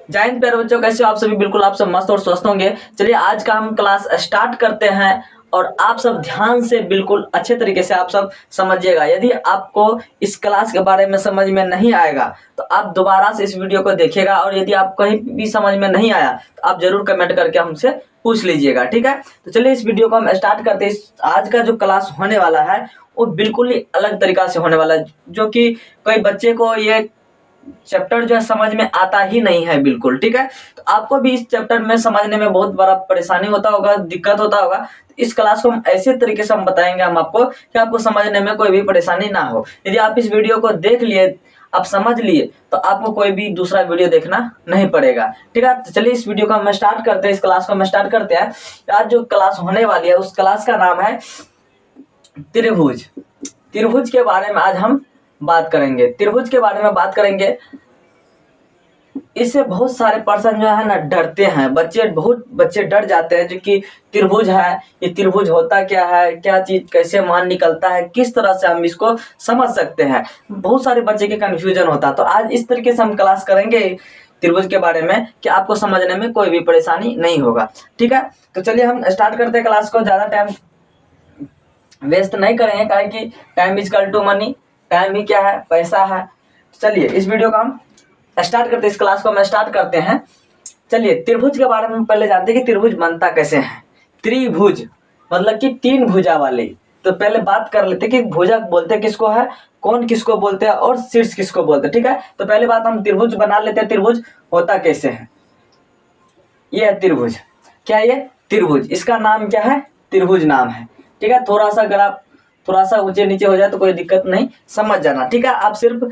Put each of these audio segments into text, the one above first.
जय हिंद प्यारे बच्चों, कैसे हो आप सभी। बिल्कुल आप सब मस्त और स्वस्थ होंगे। चलिए आज का हम क्लास स्टार्ट करते हैं और आप सब ध्यान से बिल्कुल अच्छे तरीके से आप सब समझिएगा। यदि आपको इस क्लास के बारे में समझ में नहीं आएगा तो आप दोबारा से इस वीडियो को देखिएगा, और यदि आप कहीं भी समझ में नहीं आया तो आप जरूर कमेंट करके हमसे पूछ लीजिएगा, ठीक है। तो चलिए इस वीडियो को हम स्टार्ट करते हैं। आज का जो क्लास होने वाला है वो बिल्कुल ही अलग तरीका से होने वाला है, जो कि कई बच्चे को ये चैप्टर जो है समझ में आता ही नहीं है बिल्कुल, ठीक है। तो आपको भी इस चैप्टर में समझने में बहुत बड़ा परेशानी होता होगा, दिक्कत होता होगा। तो इस क्लास को हम ऐसे तरीके से हम बताएंगे हम आपको कि आपको समझने में कोई भी परेशानी ना हो। यदि आप इस वीडियो को देख लिए, आप समझ लिए, तो आपको कोई भी दूसरा वीडियो देखना नहीं पड़ेगा, ठीक है। तो चलिए इस वीडियो को हम स्टार्ट करते हैं, इस क्लास को हम स्टार्ट करते हैं। आज जो क्लास होने वाली है उस क्लास का नाम है त्रिभुज। त्रिभुज के बारे में आज हम बात करेंगे, त्रिभुज के बारे में बात करेंगे। इससे बहुत सारे पर्सन जो है ना डरते हैं, बहुत बच्चे डर जाते हैं, जो कि त्रिभुज है, ये त्रिभुज होता क्या है, क्या चीज, कैसे मान निकलता है, किस तरह से हम इसको समझ सकते हैं। बहुत सारे बच्चे के कंफ्यूजन होता है। तो आज इस तरीके से हम क्लास करेंगे त्रिभुज के बारे में कि आपको समझने में कोई भी परेशानी नहीं होगा, ठीक है। तो चलिए हम स्टार्ट करते हैं क्लास को। ज्यादा टाइम वेस्ट नहीं करेंगे, कारण कि time is equal to money. Time ही क्या है, पैसा है। चलिए इस वीडियो का हम स्टार्ट करते हैं, इस क्लास को हम स्टार्ट करते हैं। चलिए त्रिभुज के बारे में हम पहले जानते हैं कि त्रिभुज बनता कैसे है। त्रिभुज मतलब कि तीन भुजा वाले। तो पहले बात कर लेते हैं कि भुजा बोलते किसको है, कौन किसको बोलते हैं और शीर्ष किसको बोलते हैं, ठीक है। तो पहले बात हम त्रिभुज बना लेते हैं। त्रिभुज होता कैसे है, ये है त्रिभुज। क्या ये त्रिभुज, इसका नाम क्या है, त्रिभुज नाम है, ठीक है। थोड़ा सा अगर आप थोड़ा सा ऊंचे नीचे हो जाए तो कोई दिक्कत नहीं, समझ जाना, ठीक है। आप सिर्फ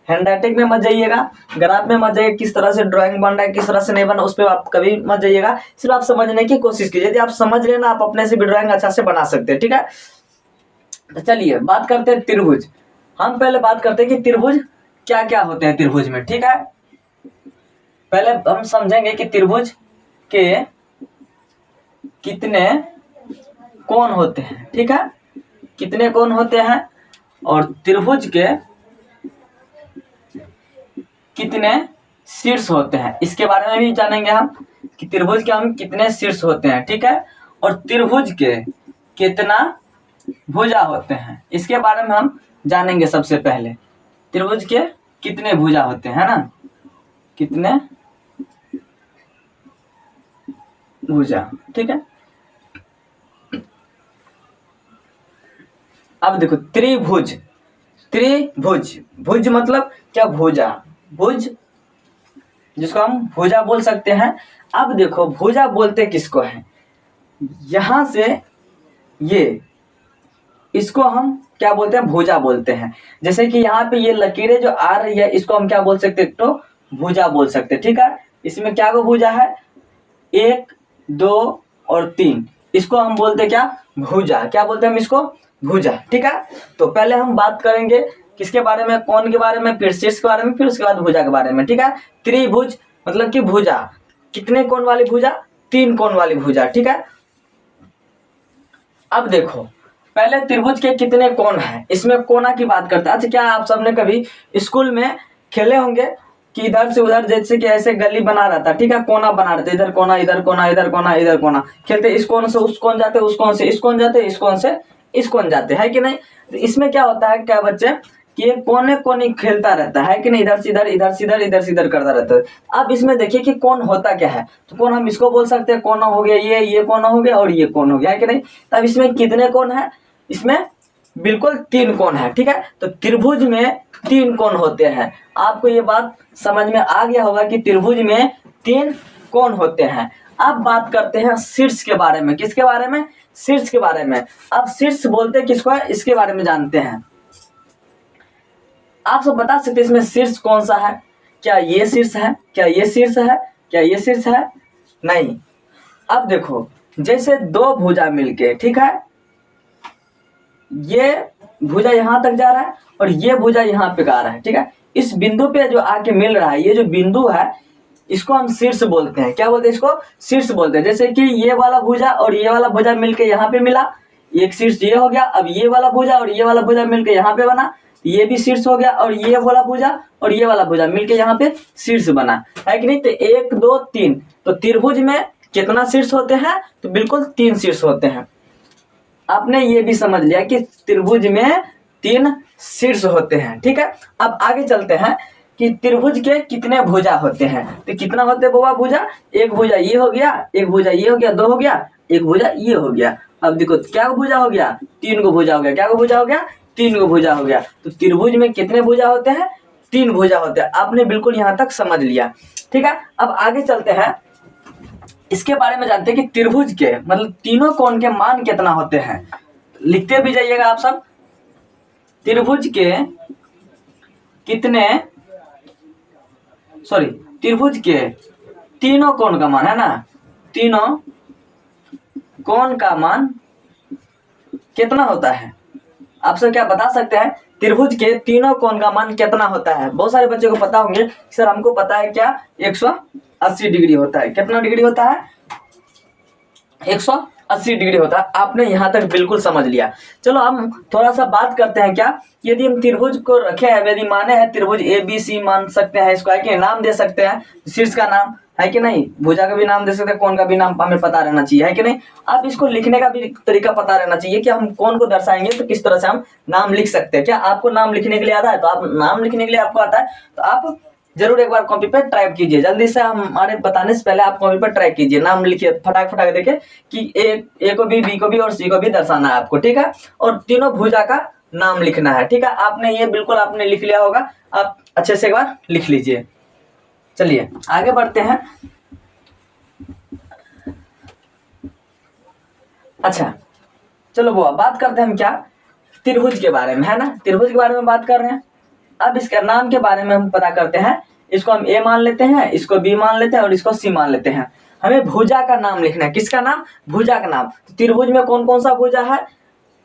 हैंडराइटिंग में मत जाइएगा, ग्राफ में मत जाइए, किस तरह से ड्राइंग बन रहा है, किस तरह से नहीं बना, उस पर आप कभी मत जाइएगा। सिर्फ आप समझने की कोशिश कीजिए। यदि आप समझ लेना, आप अपने से भी ड्राइंग अच्छा से बना सकते हैं, ठीक है। तो चलिए बात करते हैं त्रिभुज। हम पहले बात करते हैं कि त्रिभुज क्या क्या होते हैं त्रिभुज में, ठीक है। पहले हम समझेंगे कि त्रिभुज के कितने कोण होते हैं, ठीक है, कितने कोण होते हैं, और त्रिभुज के कितने शीर्ष होते हैं, इसके बारे में भी जानेंगे हम कि त्रिभुज के हम कितने शीर्ष होते हैं, ठीक है। और त्रिभुज के कितना भुजा होते हैं, इसके बारे में हम जानेंगे। सबसे पहले त्रिभुज के कितने भुजा होते हैं ना, कितने भुजा, ठीक है। अब देखो त्रिभुज, त्रिभुज, भुज मतलब क्या, भुजा, भुज जिसको हम भुजा बोल सकते हैं। अब देखो भुजा बोलते किसको है, यहां से ये, इसको हम क्या बोलते हैं, भुजा बोलते हैं। जैसे कि यहाँ पे ये लकीरें जो आ रही है, इसको हम क्या बोल सकते हैं, तो भुजा बोल सकते हैं, ठीक है। इसमें क्या को भुजा है, 1 2 और 3, इसको हम बोलते क्या, भुजा। क्या बोलते हैं हम इसको, भुजा, ठीक है। तो पहले हम बात करेंगे किसके बारे में, कोण के बारे में, फिर शीर्ष के बारे में, फिर उसके बाद भुजा के बारे में, ठीक है। त्रिभुज मतलब कि भुजा, कितने कोण वाली भुजा, 3 कोण वाली भुजा, ठीक है। अब देखो पहले त्रिभुज के कितने कोण हैं, इसमें कोना की बात करते हैं। अच्छा, क्या आप सबने कभी स्कूल में खेले होंगे कि इधर से उधर, जैसे कि ऐसे गली बना रहता, ठीक है, कोना बना रहते, इधर कोना, इधर कोना, इधर कोना, इधर कोना, खेलते, इस कोण से उस कोण जाते, उस कोण से इस कोण जाते, इस कोण से इस कोण जाते, है कि नहीं। तो इसमें क्या होता है, क्या बच्चे, कि ये कोने कोने खेलता रहता है कि नहीं, इधर से इधर, इधर से इधर, इधर से इधर करता रहता है। अब इसमें देखिए कि कोण होता क्या है, तो कोण हम इसको बोल सकते हैं, कोना हो गया ये कोना हो गया और ये कोण हो गया, है कि नहीं। तब इसमें कितने कोण है, इसमें बिल्कुल 3 कोण है, ठीक है। तो त्रिभुज में 3 कोण होते हैं। आपको ये बात समझ में आ गया होगा कि त्रिभुज में 3 कोण होते हैं। अब बात करते हैं शीर्ष के बारे में, किसके बारे में, शीर्ष के बारे में। अब शीर्ष बोलते किसको है, इसके बारे में जानते हैं। आप सब बता सकते हैं इसमें शीर्ष कौन सा है, क्या ये शीर्ष है, क्या ये शीर्ष है, क्या ये शीर्ष है, नहीं। अब देखो जैसे 2 भुजा मिलके, ठीक है, ये भुजा यहां तक जा रहा है और ये भुजा यहां पे आ रहा है, ठीक है। इस बिंदु पे जो आके मिल रहा है, ये जो बिंदु है, इसको हम शीर्ष बोलते हैं। क्या बोलते हैं इसको, शीर्ष बोलते हैं। जैसे कि ये वाला भुजा और ये वाला भुजा मिलके यहाँ पे मिला, एक शीर्ष ये हो गया। अब ये वाला भुजा और ये वाला भुजा मिलके यहाँ पे बना, ये भी शीर्ष हो गया और ये वाला भुजा और ये वाला भुजा मिलके यहाँ पे शीर्ष बना है कि नहीं। तो 1 2 3, तो त्रिभुज में कितना शीर्ष होते हैं, तो बिल्कुल 3 शीर्ष होते हैं। आपने ये भी समझ लिया कि त्रिभुज में 3 शीर्ष होते हैं, ठीक है। अब आगे चलते हैं कि त्रिभुज के कितने भुजा होते हैं। तो कितना होते हैं बाबा भुजा, एक भुजा ये हो गया, एक भुजा ये हो गया, 2 हो गया, एक भुजा ये हो गया। अब देखो क्या भुजा हो गया, 3 गो भुजा हो गया। क्या को भुजा हो गया, 3 गो भुजा हो गया। तो त्रिभुज में कितने भुजा होते हैं, 3 भुजा होते हैं। आपने बिल्कुल यहाँ तक समझ लिया, ठीक है। अब आगे चलते हैं, इसके बारे में जानते हैं कि त्रिभुज के मतलब तीनों कोण के मान कितना होते हैं। लिखते भी जाइएगा आप सब, त्रिभुज के कितने, सॉरी त्रिभुज के तीनों कोण का मान है ना, तीनों कोण का मान कितना होता है। आप सब क्या बता सकते हैं, त्रिभुज के तीनों कोण का मान कितना होता है। बहुत सारे बच्चों को पता होंगे सर हमको पता है क्या, 180 डिग्री होता है। कितना डिग्री होता है, 180 डिग्री होता है। आपने यहाँ तक बिल्कुल समझ लिया। चलो हम थोड़ा सा बात करते हैं क्या, यदि हम त्रिभुज को रखे हैं, यदि माने हैं त्रिभुज ABC मान सकते हैं इसको, है कि नाम दे सकते हैं, शीर्ष का नाम है कि नहीं, भुजा का भी नाम दे सकते हैं, कोण का भी नाम हमें पता रहना चाहिए, है कि नहीं। अब इसको लिखने का भी तरीका पता रहना चाहिए कि हम कोण को दर्शाएंगे तो किस तरह से हम नाम लिख सकते हैं। क्या आपको नाम लिखने के लिए आता है, तो आप नाम लिखने के लिए आपको आता है तो आप जरूर एक बार कॉपी पे टाइप कीजिए। जल्दी से हमारे बताने से पहले आप कॉपी पर टाइप कीजिए, नाम लिखिए फटाक देके कि ए को भी, बी को भी और सी को भी दर्शाना है आपको, ठीक है। और तीनों भुजा का नाम लिखना है, ठीक है। आपने ये बिल्कुल आपने लिख लिया होगा, आप अच्छे से एक बार लिख लीजिए। चलिए आगे बढ़ते हैं। अच्छा चलो वो बात करते हैं हम क्या, त्रिभुज के बारे में, है ना। त्रिभुज के बारे में बात कर रहे हैं। अब इसका नाम के बारे में हम पता करते हैं। इसको हम ए मान लेते हैं, इसको बी मान लेते हैं और इसको सी मान लेते हैं। हमें भुजा का नाम लिखना है। किसका नाम, भुजा का नाम। तो त्रिभुज में कौन कौन सा भुजा है,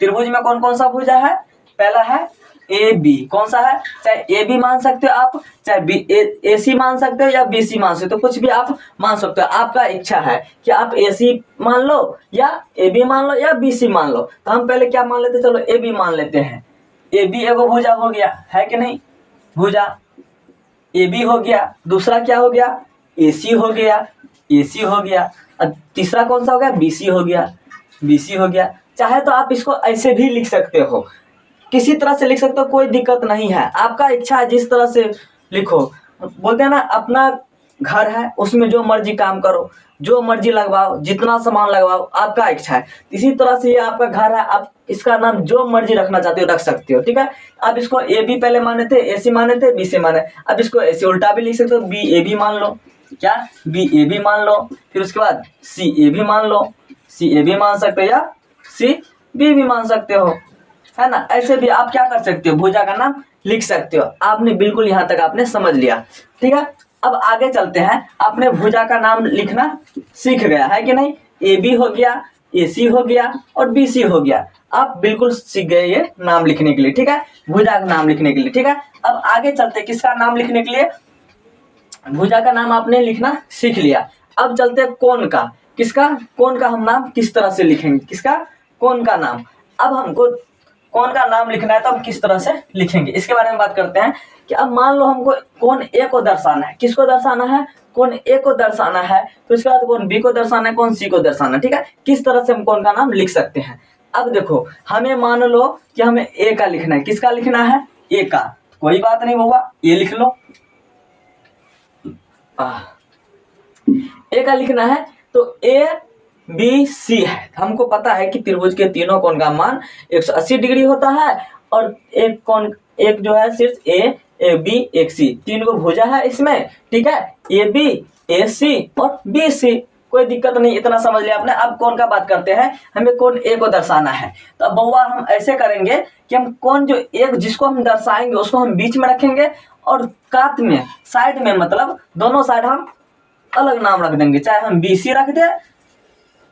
त्रिभुज में कौन कौन सा भुजा है, पहला है ए बी। कौन सा है, चाहे ए बी मान सकते हो आप, चाहे बी ए सी मान सकते हो या बी सी मान सकते हो, कुछ भी आप मान सकते हो। आपका इच्छा है कि आप ए सी मान लो या ए बी मान लो या बी सी मान लो। तो हम पहले क्या मान लेते, चलो ए बी मान लेते हैं। ए बी एगो भुजा हो गया, है कि नहीं, भुजा ए बी हो गया। दूसरा क्या हो गया, ए सी हो गया, ए सी हो गया। और तीसरा कौन सा हो गया, बी सी हो गया, बी सी हो गया। चाहे तो आप इसको ऐसे भी लिख सकते हो, किसी तरह से लिख सकते हो, कोई दिक्कत नहीं है। आपका इच्छा है जिस तरह से लिखो। बोलते हैं ना अपना घर है उसमें जो मर्जी काम करो, जो मर्जी लगवाओ, जितना सामान लगवाओ, आपका इच्छा है। इसी तरह से ये आपका घर है, आप इसका नाम जो मर्जी रखना चाहते हो रख सकते हो, ठीक है। अब इसको ए बी पहले माने थे, ए सी माने थे, बी सी माने। अब इसको ऐसे उल्टा भी लिख सकते हो, बी ए बी मान लो, क्या बी ए बी मान लो। फिर उसके बाद सी ए बी मान लो, सी ए बी मान सकते हो या सी बी भी मान सकते हो, है ना। ऐसे भी आप क्या कर सकते हो, भुजा का नाम लिख सकते हो। आपने बिल्कुल यहाँ तक आपने समझ लिया, ठीक है। अब आगे चलते हैं। आपने भुजा का नाम लिखना सीख गया है कि नहीं, ए बी हो गया, ए सी हो गया और बी सी हो गया। आप बिल्कुल सीख गए ये नाम लिखने के लिए, ठीक है, भुजा का नाम लिखने के लिए, ठीक है। अब आगे चलते किसका नाम लिखने के लिए, भुजा का नाम आपने लिखना सीख लिया। अब चलते हैं कोण का, किसका, कोण का हम नाम किस तरह से लिखेंगे, किसका, कोण का नाम। अब हमको कोण का नाम लिखना है तो हम किस तरह से लिखेंगे, इसके बारे में बात करते हैं। कि अब मान लो हमको कोण ए को दर्शाना है, किसको दर्शाना है, कोण ए को दर्शाना है। तो इसके बाद कोण बी को दर्शाना है, कोण सी को दर्शाना है, ठीक है। किस तरह से हम कोण का नाम लिख सकते हैं। अब देखो हमें मान लो कि हमें ए का लिखना है, किसका लिखना है, ए का। कोई बात नहीं होगा, ये लिख लो, ए का लिखना है। तो ए बी सी है, हमको पता है कि त्रिभुज के तीनों कोण का मान 180 डिग्री होता है। और एक कोण, एक जो है सिर्फ ए बी एक सी, 3 को भुजा है इसमें, ठीक है, ए बी ए सी और बी सी। कोई दिक्कत नहीं, इतना समझ लिया आपने। अब कोण का बात करते हैं। हमें कोण ए को दर्शाना है। तो अब बउआ हम ऐसे करेंगे कि हम कोण जो एक जिसको हम दर्शाएंगे उसको हम बीच में रखेंगे और कात में साइड में, मतलब दोनों साइड हम अलग नाम रख देंगे। चाहे हम बी सी रख दे,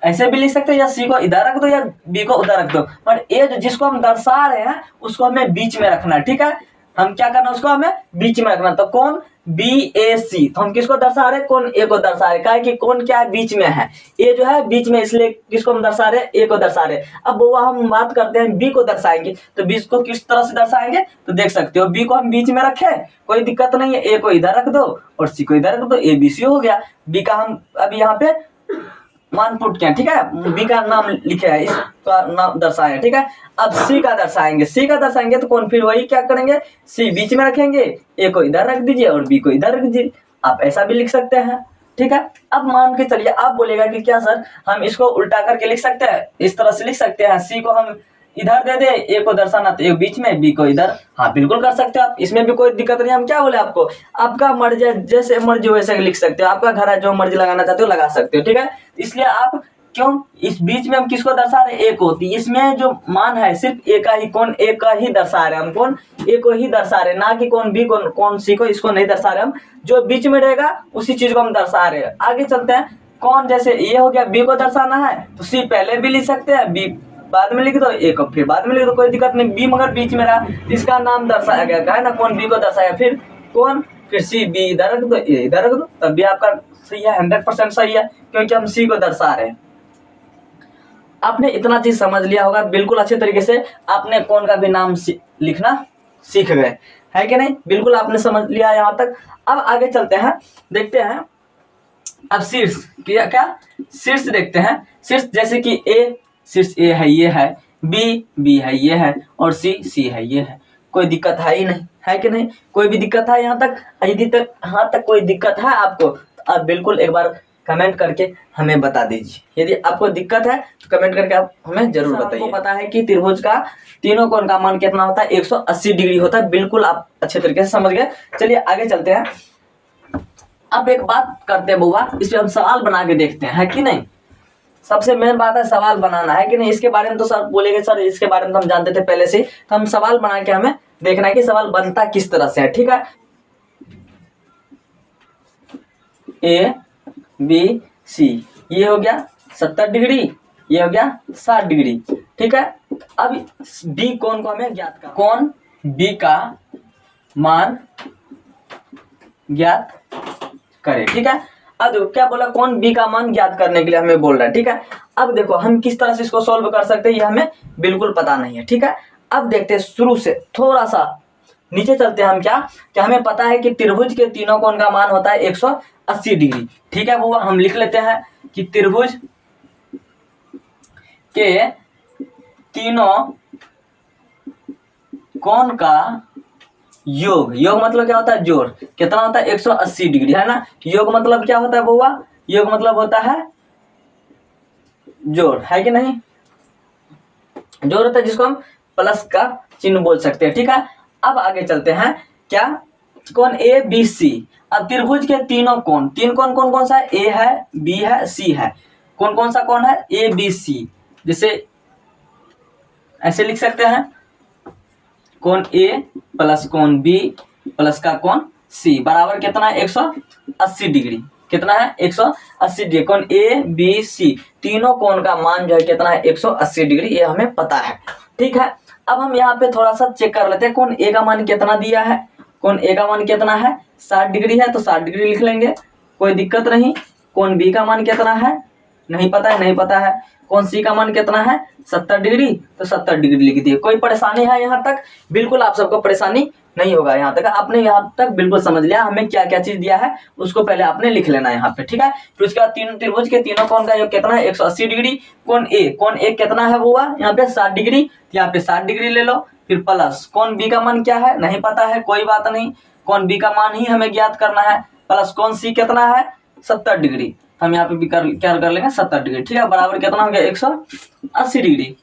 ऐसे भी लिख सकते हो, या सी को इधर रख दो या बी को उधर रख दो, पर ए जो जिसको हम दर्शा रहे हैं उसको हमें बीच में रखना है, ठीक है। हम क्या करना, उसको हमें बीच में रखना। तो कौन BAC, तो हम किसको दर्शा रहे, कौन A को दर्शा रहे, क्या कि कौन क्या है, बीच में है, A जो है बीच में, इसलिए किसको हम दर्शा रहे, A को दर्शा रहे। अब वो हम बात करते हैं B को दर्शाएंगे, तो B को किस तरह से दर्शाएंगे, तो देख सकते हो B को हम बीच में रखे, कोई दिक्कत नहीं है, A को इधर रख दो और C को इधर रख दो, ABC हो गया। B का हम अभी यहाँ पे मान पुट किया, ठीक है, B का नाम लिखे है, इसका नाम दर्शाया, ठीक है। अब C का दर्शाएंगे तो कौन, फिर वही क्या करेंगे, C बीच में रखेंगे, A को इधर रख दीजिए और B को इधर रख दीजिए, आप ऐसा भी लिख सकते हैं, ठीक है। अब मान के चलिए आप बोलेगा कि क्या सर हम इसको उल्टा करके लिख सकते हैं, इस तरह से लिख सकते हैं, C को हम इधर दे दे, A को दर्शाना तो A बीच में, B को इधर, हाँ बिल्कुल कर सकते हो आप, इसमें भी कोई दिक्कत नहीं। हम क्या बोले आपको, आपका मर्जी, जैसे मर्जी वैसे लिख सकते हो, आपका घर है, जो मर्जी लगाना चाहते हो लगा सकते हो, ठीक है। इसलिए आप क्यों इस बीच में हम किसको दर्शा रहे, A को, तो इसमें जो मान है सिर्फ A का ही, कौन A का ही दर्शा रहे हम, कौन A को ही दर्शा रहे, ना कि कौन B को, कौन C को, इसको नहीं दर्शा रहे हम, जो बीच में रहेगा उसी चीज को हम दर्शा रहे हैं। आगे चलते हैं, कौन जैसे ये हो गया, B को दर्शाना है तो C पहले भी लिख सकते हैं, B बाद में लिख दो, A को फिर बाद में लिख दो, कोई दिक्कत नहीं। B मगर बीच में रहा, इसका नाम दर्शाया गया है ना, कौन B को दर्शाया, फिर कौन, फिर C, B इधर रख दो, A इधर रख दो, तब भी आपका सही है, 100% सही है, क्योंकि हम C को दर्शा रहे हैं। आपने इतना चीज समझ लिया होगा बिल्कुल अच्छे तरीके से, आपने कौन का भी नाम लिखना सीख गए, है कि नहीं, बिल्कुल आपने समझ लिया यहाँ तक। अब आगे चलते हैं, देखते हैं अब शीर्ष, क्या शीर्ष देखते हैं। शीर्ष जैसे कि A, शीर्ष A है, ये है, B है, ये है, और C है, ये है, कोई दिक्कत है ही नहीं, है कि नहीं, कोई भी दिक्कत है यहाँ तक, यदि तक यहाँ तक कोई दिक्कत है आपको तो आप बिल्कुल एक बार कमेंट करके हमें बता दीजिए। यदि आपको दिक्कत है तो कमेंट करके आप हमें जरूर बताइए। आपको पता है कि त्रिभुज का तीनों कोण का मान कितना होता है, 180 डिग्री होता है, बिल्कुल आप अच्छे तरीके से समझ गए। चलिए आगे चलते हैं। अब एक बात करते हैं बुआ, इस पे हम सवाल बना के देखते हैं, है कि नहीं, सबसे मेन बात है सवाल बनाना, है कि नहीं। इसके बारे में तो सर बोलेंगे, सर इसके बारे में तो हम जानते थे पहले से, तो हम सवाल बना के हमें देखना है कि सवाल बनता किस तरह से है, ठीक है। ABC ये हो गया 70 डिग्री, ये हो गया 60 डिग्री, ठीक है। अब B कोण को हमें ज्ञात करना, कौन B का मान ज्ञात करें, ठीक है। अब देखो क्या बोला, कौन B का मान ज्ञात करने के लिए हमें बोल रहा है, ठीक है। अब देखो हम किस तरह से इसको सॉल्व कर सकते हैं, ये हमें बिल्कुल पता नहीं है, ठीक है। अब देखते हैं, शुरू से थोड़ा सा नीचे चलते हैं। हम क्या हमें पता है कि त्रिभुज के तीनों कोण का मान होता है 180 डिग्री, ठीक है। वो हम लिख लेते हैं कि त्रिभुज के तीनों कोण का योग मतलब क्या होता है, जोड़, कितना होता है 180 डिग्री, है ना। योग मतलब क्या होता है बुआ, योग मतलब होता है जोड़, है कि नहीं, जोड़ होता है जिसको हम प्लस का चिन्ह बोल सकते हैं, ठीक है। अब आगे चलते हैं, क्या कौन ABC। अब त्रिभुज के तीनों कोण, तीन कोण कौन कौन सा है, A है, B है, C है, कौन सा कोण है, ABC, जैसे ऐसे लिख सकते हैं, कोण A प्लस कोण B प्लस का कोण C बराबर कितना है 180 डिग्री, कितना है 180 डिग्री। कोण ABC तीनों कोण का मान जो है कितना है 180 डिग्री, ये हमें पता है, ठीक है। अब हम यहाँ पे थोड़ा सा चेक कर लेते हैं, कोण A का मान कितना दिया है, कोण A का मान कितना है 60 डिग्री है, तो 60 डिग्री लिख लेंगे, कोई दिक्कत नहीं। कोण B का मान कितना है, नहीं पता है। कोण C का मान कितना है 70 डिग्री, तो 70 डिग्री लिख दिए। कोई परेशानी है यहाँ तक, बिल्कुल आप सबको परेशानी नहीं होगा यहाँ तक, आपने यहाँ तक बिल्कुल समझ लिया हमें क्या क्या चीज दिया है, उसको पहले आपने लिख लेना है यहाँ पे, ठीक है। फिर उसके बाद तीन त्रिभुज के तीनों कोण का योग कितना है 180 डिग्री। कोण A कितना है वो यहाँ पे 60 डिग्री, तो यहाँ पे 60 डिग्री ले लो, फिर प्लस कोण B का मान क्या है नहीं पता है, कोई बात नहीं, कोण B का मान ही हमें ज्ञात करना है, प्लस कोण C कितना है 70 डिग्री, हम यहाँ पे भी क्या कर लेंगे 70 डिग्री, ठीक है, बराबर कितना हो गया 180 डिग्री।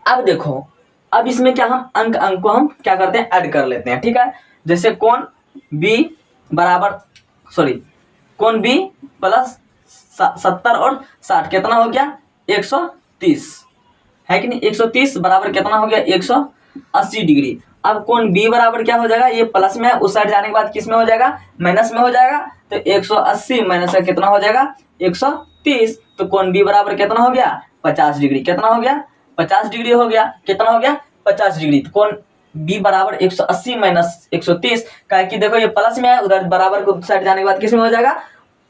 अब देखो, अब इसमें क्या हम अंक को हम क्या करते हैं ऐड कर लेते हैं, ठीक है। जैसे कोण B प्लस 70 और 60 कितना हो गया 130, है कि नहीं, 130 बराबर कितना हो गया 180 डिग्री। अब कोण B बराबर क्या हो जाएगा, ये प्लस में है, उस साइड जाने के बाद किस में हो जाएगा, माइनस में हो जाएगा, तो 180 माइनस का कितना हो जाएगा 130, तो कोण B बराबर कितना हो गया 50 डिग्री, कितना हो गया 50 डिग्री हो गया, कितना हो गया 50 डिग्री। तो कोण b बराबर 180 माइनस 130 का, कि देखो ये प्लस में है, उधर बराबर को साइड जाने के बाद किस में हो जाएगा,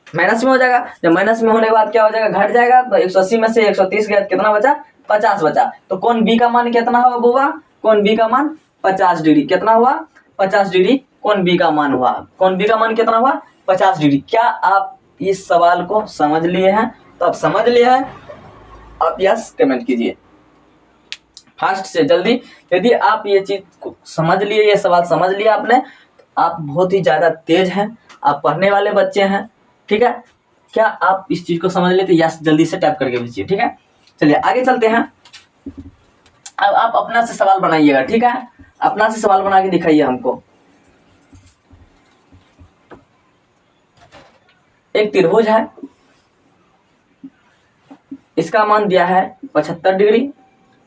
माइनस में हो जाएगा। जब माइनस में होने के बाद क्या हो जाएगा, घट जाएगा। तो 180 में से 130 गया, कितना बचा, 50 बचा। तो कौन बी का मान कितना हुआ बुआ, कौन बी का मान 50 डिग्री, कितना हुआ, 50 डिग्री कौन बी का मान हुआ, कौन बी का मान कितना हुआ, 50 डिग्री। क्या आप इस सवाल को समझ लिए हैं? तो आप समझ लिए हैं, आप यस कमेंट कीजिए फास्ट से जल्दी। यदि आप ये चीज को समझ लिए, ये सवाल समझ लिया आपने, तो आप बहुत ही ज्यादा तेज हैं, आप पढ़ने वाले बच्चे हैं, ठीक है। क्या आप इस चीज को समझ लेते, यस जल्दी से टाइप करके भेजिए, ठीक है। चलिए आगे चलते हैं। अब आप अपना से सवाल बनाइएगा, ठीक है, अपना से सवाल बना के दिखाइए हमको। एक त्रिभुज है, इसका मान दिया है 75 डिग्री,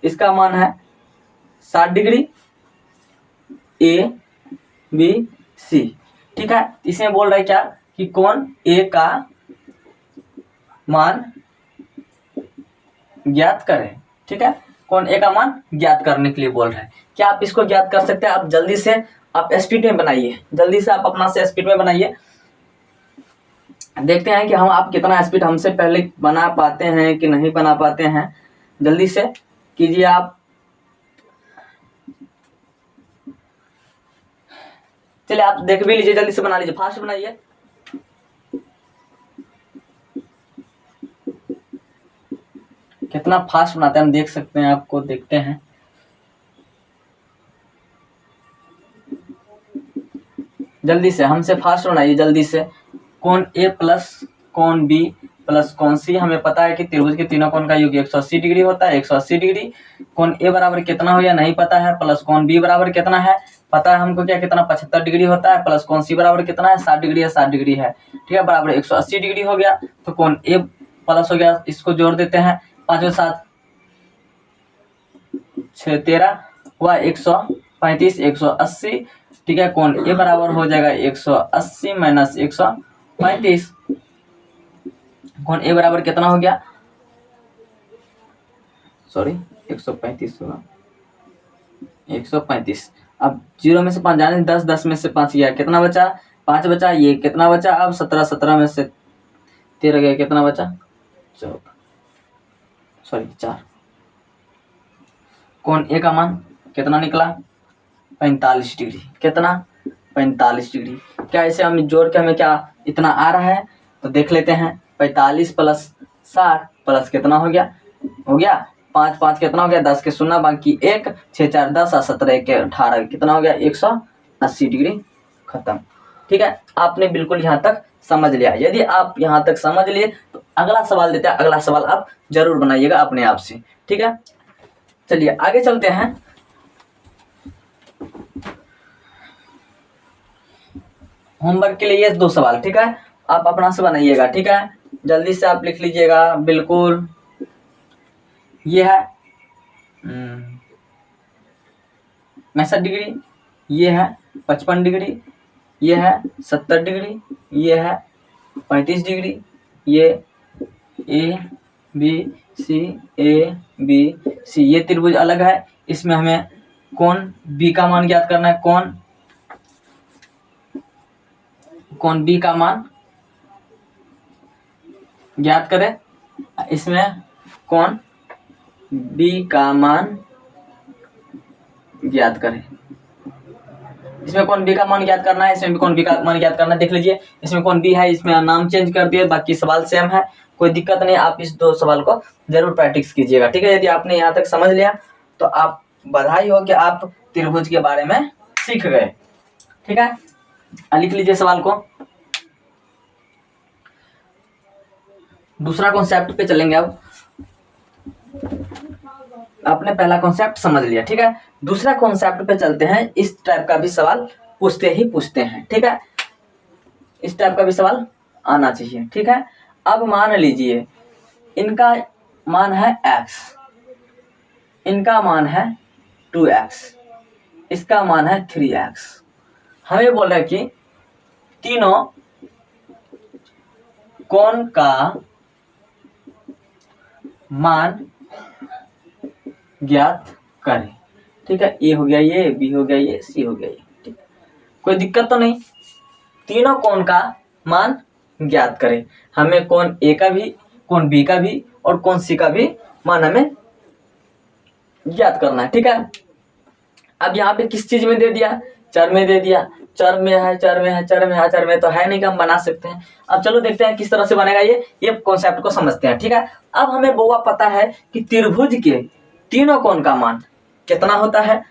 इसका मान है 60 डिग्री, ए बी सी, ठीक है। इसमें बोल रहा है क्या कि कोण ए का मान ज्ञात करें, ठीक है। कोण ए का मान ज्ञात करने के लिए बोल रहा है। क्या आप इसको ज्ञात कर सकते हैं? आप जल्दी से आप स्पीड में बनाइए, जल्दी से आप अपना से स्पीड में बनाइए। देखते हैं कि हम आप कितना स्पीड हमसे पहले बना पाते हैं कि नहीं बना पाते हैं। जल्दी से कीजिए आप। चलिए आप देख भी लीजिए, जल्दी से बना लीजिए, फास्ट बनाइए। कितना फास्ट बनाते हैं हम देख सकते हैं, आपको देखते हैं। जल्दी से हमसे फास्ट बनाइए, जल्दी से। कोण ए प्लस कोण बी प्लस कोण सी, हमें पता है कि त्रिभुज के तीनों कोण का योग 180 डिग्री होता है, 180 डिग्री। कोण ए बराबर कितना हो गया नहीं पता है, प्लस कोण बी बराबर कितना है पता है हमको, क्या कितना 75 डिग्री होता है, प्लस कोण सी बराबर कितना है 60 डिग्री है, 60 डिग्री है, ठीक है, बराबर 180 डिग्री हो गया। तो कोण ए प्लस हो गया, इसको जोड़ देते हैं, 5 और 7 6 13 हुआ 135, 180, ठीक है। कोण ए बराबर हो जाएगा 180 माइनस 135। कोण ए बराबर कितना हो गया, सॉरी 135 होगा, 135। अब 0 में से 5 जाने 10, 10 में से 5 गया, कितना बचा, 5 बचा। ये कितना बचा, अब 17, 17 में से 13 गया, कितना बचा, 4। कोण ए का मान कितना निकला, 45 डिग्री, कितना, 45 डिग्री। क्या इसे हम जोड़ के हमें क्या इतना आ रहा है, तो देख लेते हैं। 45 प्लस 60 प्लस कितना हो गया, 5 5 कितना हो गया, 10 के 0 बाकी 1, 6 4 10 और 17 1 18, कितना हो गया 180 डिग्री, खत्म। ठीक है, आपने बिल्कुल यहाँ तक समझ लिया। यदि आप यहाँ तक समझ लिए तो अगला सवाल देते हैं, अगला सवाल आप जरूर बनाइएगा अपने आप से, ठीक है। चलिए आगे चलते हैं। होमवर्क के लिए ये 2 सवाल, ठीक है, आप अपना से बनाइएगा, ठीक है। जल्दी से आप लिख लीजिएगा, बिल्कुल। ये है 65 डिग्री, ये है 55 डिग्री, ये है 70 डिग्री, ये है 35 डिग्री, ये A B C, A B C, ये त्रिभुज अलग है। इसमें हमें कोण बी का मान ज्ञात करना है, कोण बी का मान ज्ञात करें। इसमें कोण बी का मान ज्ञात करें, इसमें कोण बी का मान ज्ञात करना है, इसमें भी कोण बी का मान ज्ञात करना है। देख लीजिए, इसमें कोण बी है, इसमें नाम चेंज कर दिए, बाकी सवाल सेम है, कोई दिक्कत नहीं। आप इस 2 सवाल को जरूर प्रैक्टिस कीजिएगा, ठीक है। यदि आपने यहाँ तक समझ लिया तो आप बधाई हो कि आप त्रिभुज के बारे में सीख गए, ठीक है। लिख लीजिए सवाल को। दूसरा कॉन्सेप्ट पे चलेंगे। अब आपने पहला कॉन्सेप्ट समझ लिया, ठीक है। दूसरा कॉन्सेप्ट पे चलते हैं। इस टाइप का भी सवाल पूछते हैं, ठीक है। इस टाइप का भी सवाल आना चाहिए, ठीक है। अब मान लीजिए इनका मान है x, इनका मान है 2x, इसका मान है 3x। हमें बोल रहा है कि तीनों कोण का मान ज्ञात करें, ठीक है, ए हो गया ये, बी हो गया ये, सी हो गया ये, ठीक है, कोई दिक्कत तो नहीं। तीनों कोण का मान ज्ञात करें। हमें कोण ए का भी, कोण बी का भी और कोण सी का भी मान हमें ज्ञात करना है, ठीक है। अब यहाँ पे किस चीज में दे दिया, चर में दे दिया, चर में है, चर में है, चर में है, चर में तो है नहीं कि हम बना सकते हैं। अब चलो देखते हैं किस तरह से बनेगा ये कॉन्सेप्ट को समझते हैं, ठीक है। अब हमें बउआ पता है कि त्रिभुज के तीनों कोण का मान कितना होता है,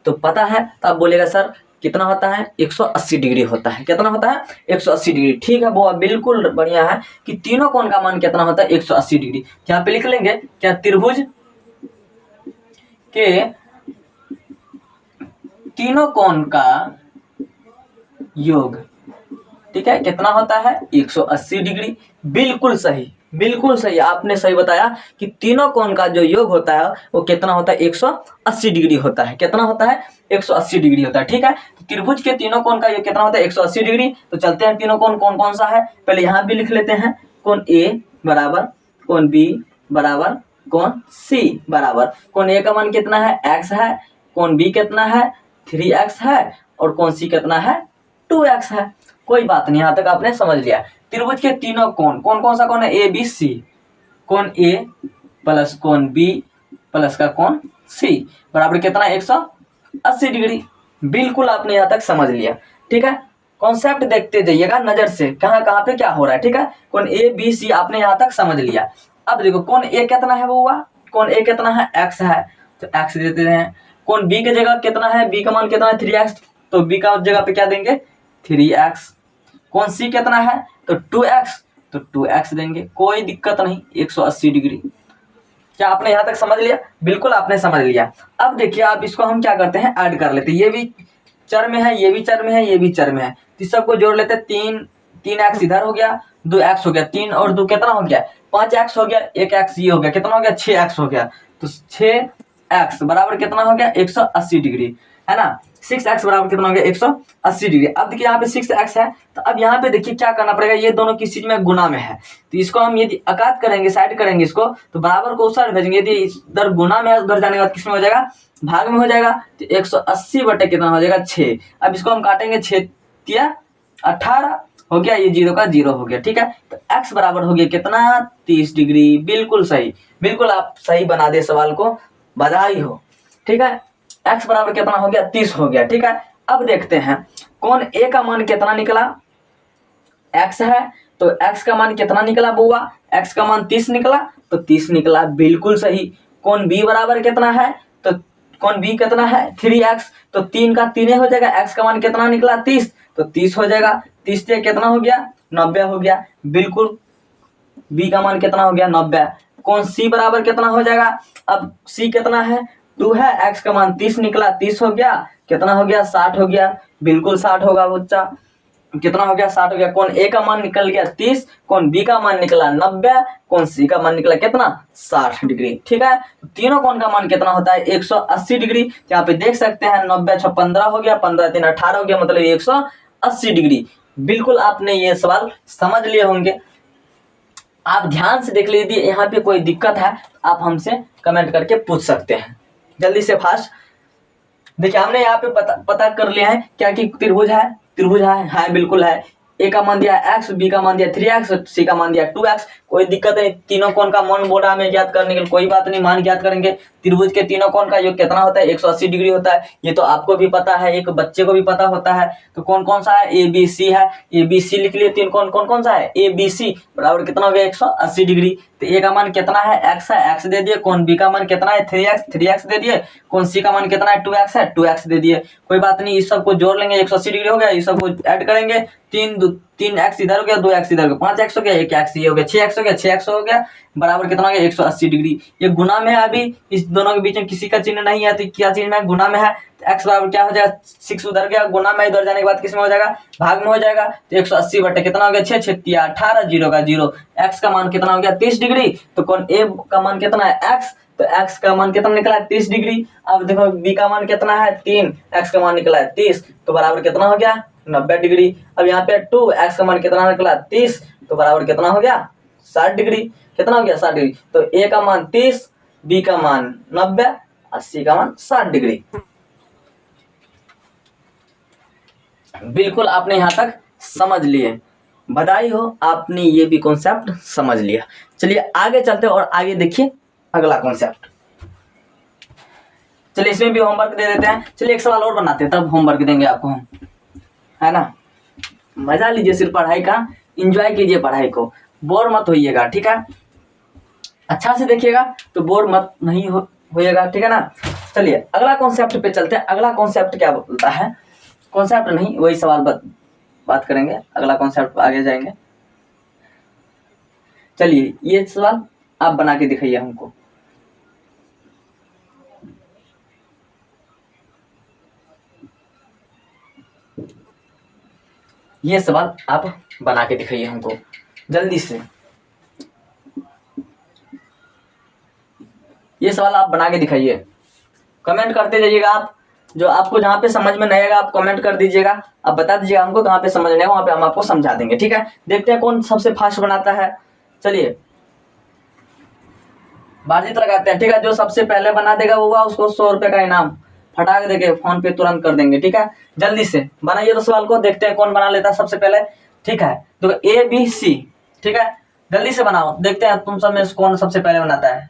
तो पता है, तो आप बोलेगा सर कितना होता है, 180 डिग्री होता है। कितना होता है, 180 डिग्री, ठीक है बउआ, बिल्कुल बढ़िया है कि तीनों कोण का मान कितना होता है, 180 डिग्री। यहाँ पे लिख लेंगे क्या, त्रिभुज के तीनों कोण का योग, ठीक है, कितना होता है, 180 डिग्री। बिल्कुल सही, बिल्कुल सही, आपने सही बताया कि तीनों कोण का जो योग होता है वो कितना होता है, 180 डिग्री होता है। कितना होता है, 180 डिग्री होता है, ठीक है। तो त्रिभुज के तीनों कोण का योग कितना होता है, 180 डिग्री। तो चलते हैं तीनों कोण कौन कौन सा है, पहले यहाँ भी लिख लेते हैं। कोण ए बराबर कोण बी बराबर कोण सी बराबर, कोण ए का मान कितना है, x है, कोण बी कितना है, 3x है, और कोण सी कितना है, 2x है। कोई बात नहीं, यहाँ तक आपने समझ लिया। त्रिभुज के तीनों कोण, कौन कौन सा कोण है, ए बी सी, कोण ए प्लस कोण बी प्लस का कोण सी बराबर कितना, 180 डिग्री। बिल्कुल आपने यहाँ तक समझ लिया, ठीक है। कॉन्सेप्ट देखते जाइएगा नजर से, कहाँ कहाँ पे क्या हो रहा है, ठीक है। कोण ए बी सी आपने यहाँ तक समझ लिया। अब देखो कोण ए कितना है वो, कोण ए कितना है, x है, तो x देते हैं। कोण बी की जगह कितना है, b का मान कितना है, 3x, तो b का जगह पे क्या देंगे, 3x। कोण सी कितना है, तो 2x, तो 2x देंगे, कोई दिक्कत नहीं, 180 डिग्री। क्या आपने यहाँ तक समझ लिया, बिल्कुल आपने समझ लिया। अब देखिए आप इसको हम क्या करते हैं, ऐड कर लेते हैं। ये भी चर में है, ये भी चर में है, ये भी चर में है, तो सबको जोड़ लेते हैं। 3x इधर हो गया, 2x हो गया, 3 और 2 कितना हो गया, 5x हो गया, 1x ये हो गया, कितना हो गया, 6x हो गया। तो 6x बराबर कितना हो गया, 180 डिग्री, है ना। 6x बराबर कितना हो गया, 180 डिग्री। अब देखिए यहाँ पे 6x है, तो अब यहाँ पे देखिए क्या करना पड़ेगा, ये दोनों किस चीज में गुना में है, तो इसको हम यदि अकात करेंगे, साइड करेंगे इसको, तो बराबर को उस साइड भेजेंगे। यदि इधर गुना में है, उधर जाने के बाद किस में हो जाएगा, भाग में हो जाएगा, तो 180 बटे कितना हो जाएगा, 6। अब इसको हम काटेंगे, 6 तिया 18 हो गया, ये 0 का 0 हो गया, ठीक है। तो x बराबर हो गया कितना, 30 डिग्री। बिल्कुल सही, बिल्कुल आप सही बना दे सवाल को, बधाई हो, ठीक है। x बराबर कितना हो गया, 30 हो गया, ठीक है। अब देखते हैं कोण a का मान कितना निकला, x है, तो x का मान कितना निकला बुआ, x का मान 30 निकला, तो 30 निकला, बिल्कुल सही। कोण b बराबर कितना है, तो कोण b कितना है, 3x, तो 3 का 3 हो जाएगा, x का मान कितना निकला, 30, तो 30 हो जाएगा। 30 से कितना हो गया, 90 हो गया, बिल्कुल। b का मान कितना हो गया, 90। कोण c बराबर कितना हो जाएगा, अब c कितना है, 2 है, x का मान 30 निकला, 30 हो गया, कितना हो गया, 60 हो गया, बिल्कुल 60 होगा बच्चा, कितना हो गया, 60 हो गया। कोण a का मान निकल गया 30, कोण b का मान निकला 90, कोण c का मान निकला कितना, 60 डिग्री, ठीक है। तीनों कोण का मान कितना होता है, 180 डिग्री। यहाँ पे देख सकते हैं 90 6 15 हो गया, 15 3 18 हो गया, मतलब 180 डिग्री। बिल्कुल आपने ये सवाल समझ लिए होंगे। आप ध्यान से देख लीजिए, यहाँ पे कोई दिक्कत है आप हमसे कमेंट करके पूछ सकते हैं, जल्दी से फास्ट। देखिए हमने यहाँ पे पता कर लिया है क्या कि त्रिभुज है, त्रिभुज है बिल्कुल है। ए का मान दिया x, बी का मान दिया 3x, सी का मान दिया 2x, कोई दिक्कत नहीं। तीनों कोण का मान बोला हमें ज्ञात करने के लिए, कोई बात नहीं, मान ज्ञात करेंगे। त्रिभुज के तीनों कोण का योग कितना होता है, 180 डिग्री होता है। ये तो आपको भी पता है, एक बच्चे को भी पता होता है। तो कौन कौन सा है, ए बी सी है, ए बी सी लिख लिए। तीन कौन कौन कौन सा है, ए बी सी बराबर कितना हो गया, 180 डिग्री। तो ए का मान कितना है, x है, x दे दिए। कौन बी का मान कितना है, 3x दे दिए। कौन सी का मान कितना है, 2x है, 2x दे दिए। कोई बात नहीं, इस सबको जोड़ लेंगे, 180 डिग्री हो गया। इस सबको ऐड करेंगे, 3x इधर हो गया, 2x इधर हो गया, 5x हो गया, 1x ये हो गया, 6x हो गया, 6x हो गया, बराबर कितना हो गया, 180 डिग्री। ये गुना में है, अभी इस दोनों के बीच में किसी का चिन्ह नहीं है, तो क्या चिन्ह है, गुना में है। तो x बराबर क्या हो जाएगा, 6 उधर गया, गुना में इधर जाने के बाद किस में हो जाएगा, भाग में हो जाएगा। तो 180 बटे कितना हो गया, 6 6 18, 0 का 0। x का मान कितना हो गया, 30 डिग्री। तो कौन a का मान कितना है, x, तो x का मान कितना निकला है, 30 डिग्री। अब देखो b का मान कितना है, 3, x का मान निकला है 30, तो बराबर कितना हो गया, 90 डिग्री। अब यहाँ पे 2, x का मान कितना निकला 30, तो बराबर कितना हो गया, 60 डिग्री। कितना हो गया, 60 डिग्री। तो a का मान 30, b का मान 90, 80 का मान 60 डिग्री। बिल्कुल आपने यहाँ तक समझ लिए, बधाई हो, आपने ये भी कॉन्सेप्ट समझ लिया। चलिए आगे चलते हैं और आगे देखिए अगला कॉन्सेप्ट। चलिए इसमें भी होमवर्क दे देते हैं। चलिए एक सवाल और बनाते हैं, तब होमवर्क देंगे आपको हम, है ना। मजा लीजिए सिर्फ पढ़ाई का, एंजॉय कीजिए पढ़ाई को, बोर मत होइएगा, ठीक है। अच्छा से देखिएगा तो बोर मत नहीं होइएगा, ठीक है ना। चलिए अगला कॉन्सेप्ट पे चलते हैं। अगला कॉन्सेप्ट क्या बोलता है, कॉन्सेप्ट नहीं वही सवाल बात करेंगे, अगला कॉन्सेप्ट आगे जाएंगे। चलिए ये सवाल आप बना के दिखाइए हमको। ये सवाल आप बना के दिखाइए हमको जल्दी से। ये सवाल आप बना के दिखाइए, कमेंट करते जाइएगा आप। जो आपको जहाँ पे समझ में नहीं आएगा आप कमेंट कर दीजिएगा, आप बता दीजिएगा हमको कहाँ पे समझ नहीं आएगा, वहाँ पे हम आपको समझा देंगे, ठीक है। देखते हैं कौन सबसे फास्ट बनाता है। चलिए बातचीत लगाते हैं, ठीक है। जो सबसे पहले बना देगा वो उसको 100 रुपये का इनाम फटाक देके फोन पे तुरंत कर देंगे, ठीक है। जल्दी से बनाइए तो सवाल को, देखते हैं कौन बना लेता है सबसे पहले, ठीक है। तो ABC, ठीक है, जल्दी से बनाओ, देखते हैं तुम सब में कौन सबसे पहले बनाता है।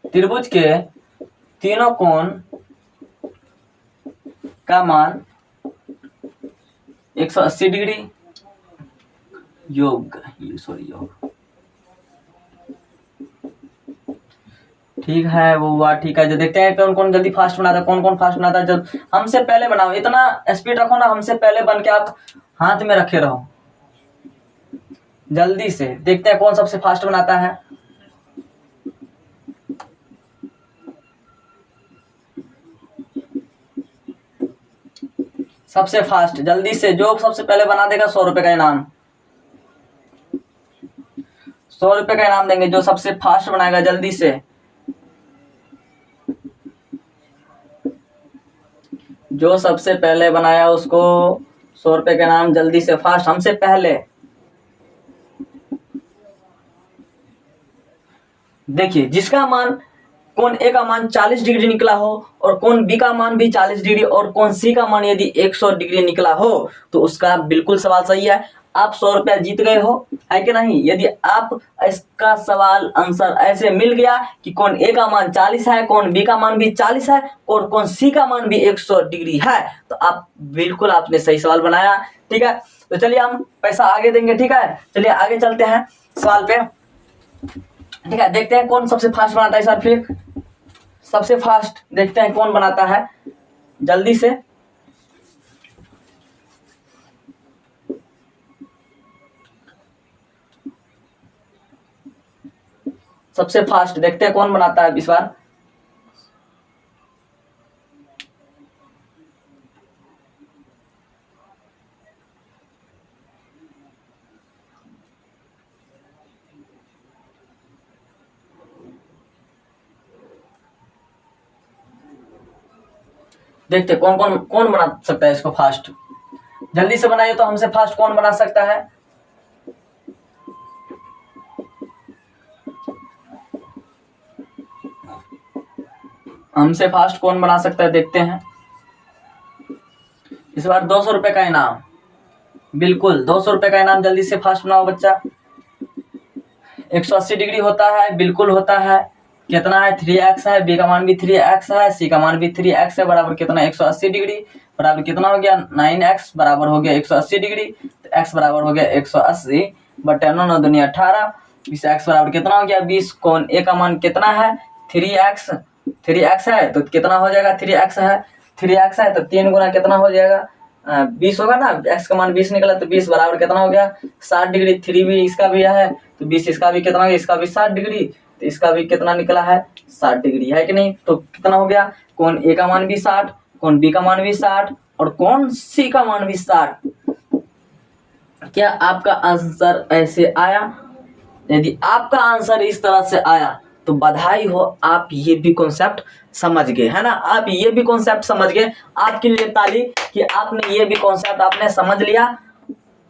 त्रिभुज के तीनों कोण का मान 180 डिग्री योग, ठीक है वो हुआ, ठीक है। जो देखते हैं कौन कौन जल्दी फास्ट बनाता है, कौन कौन फास्ट बनाता है। जब हमसे पहले बनाओ, इतना स्पीड रखो ना, हमसे पहले बन के आप हाथ में रखे रहो, जल्दी से देखते हैं कौन सबसे फास्ट बनाता है। सबसे फास्ट जल्दी से, जो सबसे पहले बना देगा 100 रुपए का इनाम, 100 रुपए का इनाम देंगे जो सबसे फास्ट बनाएगा जल्दी से। जो सबसे पहले बनाया उसको 100 रुपए का इनाम, जल्दी से फास्ट, हमसे पहले। देखिए जिसका मान कोण A का मान 40 डिग्री निकला हो और कोण B का मान भी 40 डिग्री और कोण C का मान यदि 100 डिग्री निकला हो तो उसका बिल्कुल सवाल सही है, आप 100 रुपया जीत गए हो, है कि नहीं। यदि आप इसका सवाल आंसर ऐसे मिल गया कि कोण A का मान 40 है, कोण B का मान भी 40 है और कोण C का मान भी 100 डिग्री है, तो आप बिल्कुल आपने सही सवाल बनाया, ठीक है। तो चलिए हम पैसा आगे देंगे, ठीक है। चलिए आगे चलते हैं सवाल पे, ठीक है। देखते हैं कौन सबसे फास्ट बनाता है इस बार, फिर सबसे फास्ट देखते हैं कौन बनाता है जल्दी से। सबसे फास्ट देखते हैं कौन बनाता है इस बार। देखते कौन कौन कौन बना सकता है इसको फास्ट, जल्दी से बनाइए तो हमसे फास्ट कौन बना सकता है। हमसे फास्ट कौन बना सकता है देखते हैं। इस बार 200 रुपए का इनाम, बिल्कुल 200 रुपए का इनाम, जल्दी से फास्ट बनाओ बच्चा। 180 डिग्री होता है, बिल्कुल होता है, कितना है 3x है, B का मान भी 3x है, C का मान भी 3x है, बराबर कितना 180 डिग्री, बराबर कितना हो गया 9x, बराबर हो गया 180 डिग्री, तो x बराबर हो गया 180 बटे 9 9 दूनी 18, 20x बराबर कितना हो गया 20। कोण A का मान कितना है 3x है तो कितना हो जाएगा 3x है तो 3 गुना कितना हो जाएगा 20 होगा ना, x का मान 20 निकला तो 20 बराबर कितना हो गया 60 डिग्री। 3 भी इसका भी है तो 20 इसका भी कितना हो गया, इसका भी 60 डिग्री, तो इसका भी कितना निकला है 60 डिग्री, है कि नहीं। तो कितना हो गया, कोण A का मान भी 60, कोण B का मान भी 60 और कोण C का मान भी 60। क्या आपका आंसर ऐसे आया? यदि आपका आंसर इस तरह से आया तो बधाई हो, आप ये भी कॉन्सेप्ट समझ गए, है ना। आप ये भी कॉन्सेप्ट समझ गए, आपके लिए ताली कि आपने ये भी कॉन्सेप्ट आपने समझ लिया।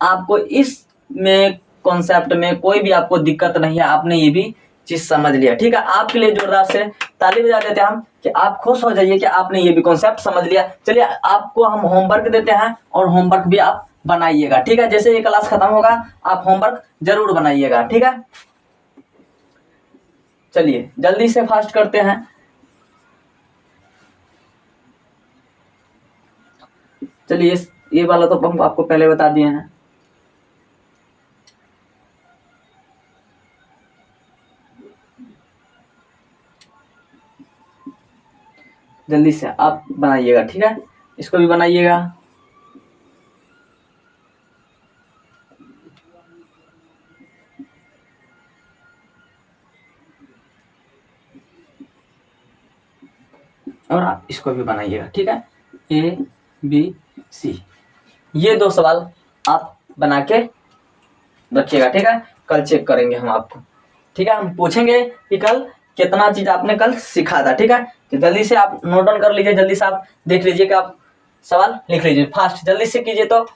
आपको इसमें कॉन्सेप्ट में कोई भी आपको दिक्कत नहीं है, आपने ये भी चीज समझ लिया। ठीक है, आपके लिए जोरदार से ताली बजा देते हैं हम कि आप खुश हो जाइए कि आपने ये भी कॉन्सेप्ट समझ लिया। चलिए आपको हम होमवर्क देते हैं और होमवर्क भी आप बनाइएगा। ठीक है, जैसे ये क्लास खत्म होगा आप होमवर्क जरूर बनाइएगा। ठीक है, चलिए जल्दी से फास्ट करते हैं। चलिए ये वाला तो हम आपको पहले बता दिए हैं। जल्दी से आप बनाइएगा। ठीक है, इसको भी बनाइएगा। और आप इसको भी बनाइएगा। ठीक है, ए बी सी, ये 2 सवाल आप बना के रखिएगा। ठीक है, कल चेक करेंगे हम आपको। ठीक है, हम पूछेंगे कि कल कितना चीज आपने कल सीखा था। ठीक है, तो जल्दी से आप नोट डाउन कर लीजिए, जल्दी से आप देख लीजिए कि आप सवाल लिख लीजिए, फास्ट जल्दी से कीजिए। तो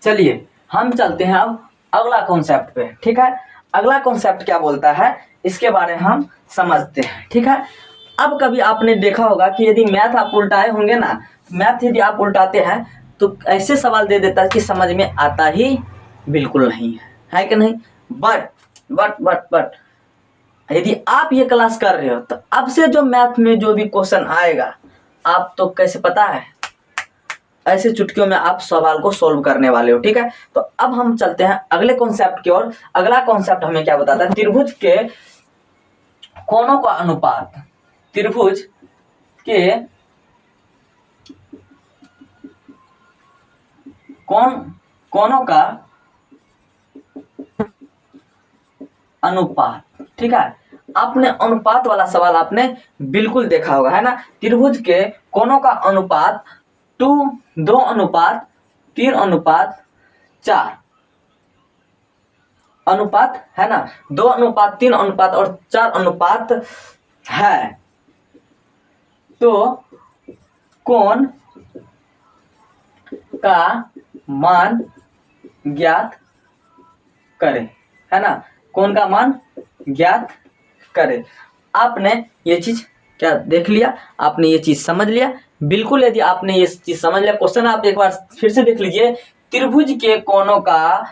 चलिए हम चलते हैं अब अगला कॉन्सेप्ट पे। ठीक है, अगला कॉन्सेप्ट क्या बोलता है इसके बारे में हम समझते हैं। ठीक है, अब कभी आपने देखा होगा कि यदि मैथ आप उल्टाए होंगे ना, मैथ यदि आप उल्टाते हैं तो ऐसे सवाल दे देता है कि समझ में आता ही बिल्कुल नहीं है कि नहीं। बट यदि आप ये क्लास कर रहे हो तो अब से जो मैथ में जो भी क्वेश्चन आएगा आप तो कैसे पता है ऐसे चुटकियों में आप सवाल को सॉल्व करने वाले हो। ठीक है, तो अब हम चलते हैं अगले कॉन्सेप्ट की ओर। अगला कॉन्सेप्ट हमें क्या बताता है, त्रिभुज के कोणों का अनुपात, त्रिभुज के कोणों का अनुपात। ठीक है, आपने अनुपात वाला सवाल आपने बिल्कुल देखा होगा, है ना। त्रिभुज के कोणों का अनुपात 2:3:4 अनुपात है ना, 2:3 अनुपात और 4 अनुपात है। तो कोण का मान ज्ञात करें, है ना, कोण का मान ज्ञात करें। आपने ये चीज क्या देख लिया, आपने ये चीज समझ लिया बिल्कुल। यदि आपने ये चीज समझ लिया, क्वेश्चन आप एक बार फिर से देख लीजिए। त्रिभुज के कोणों का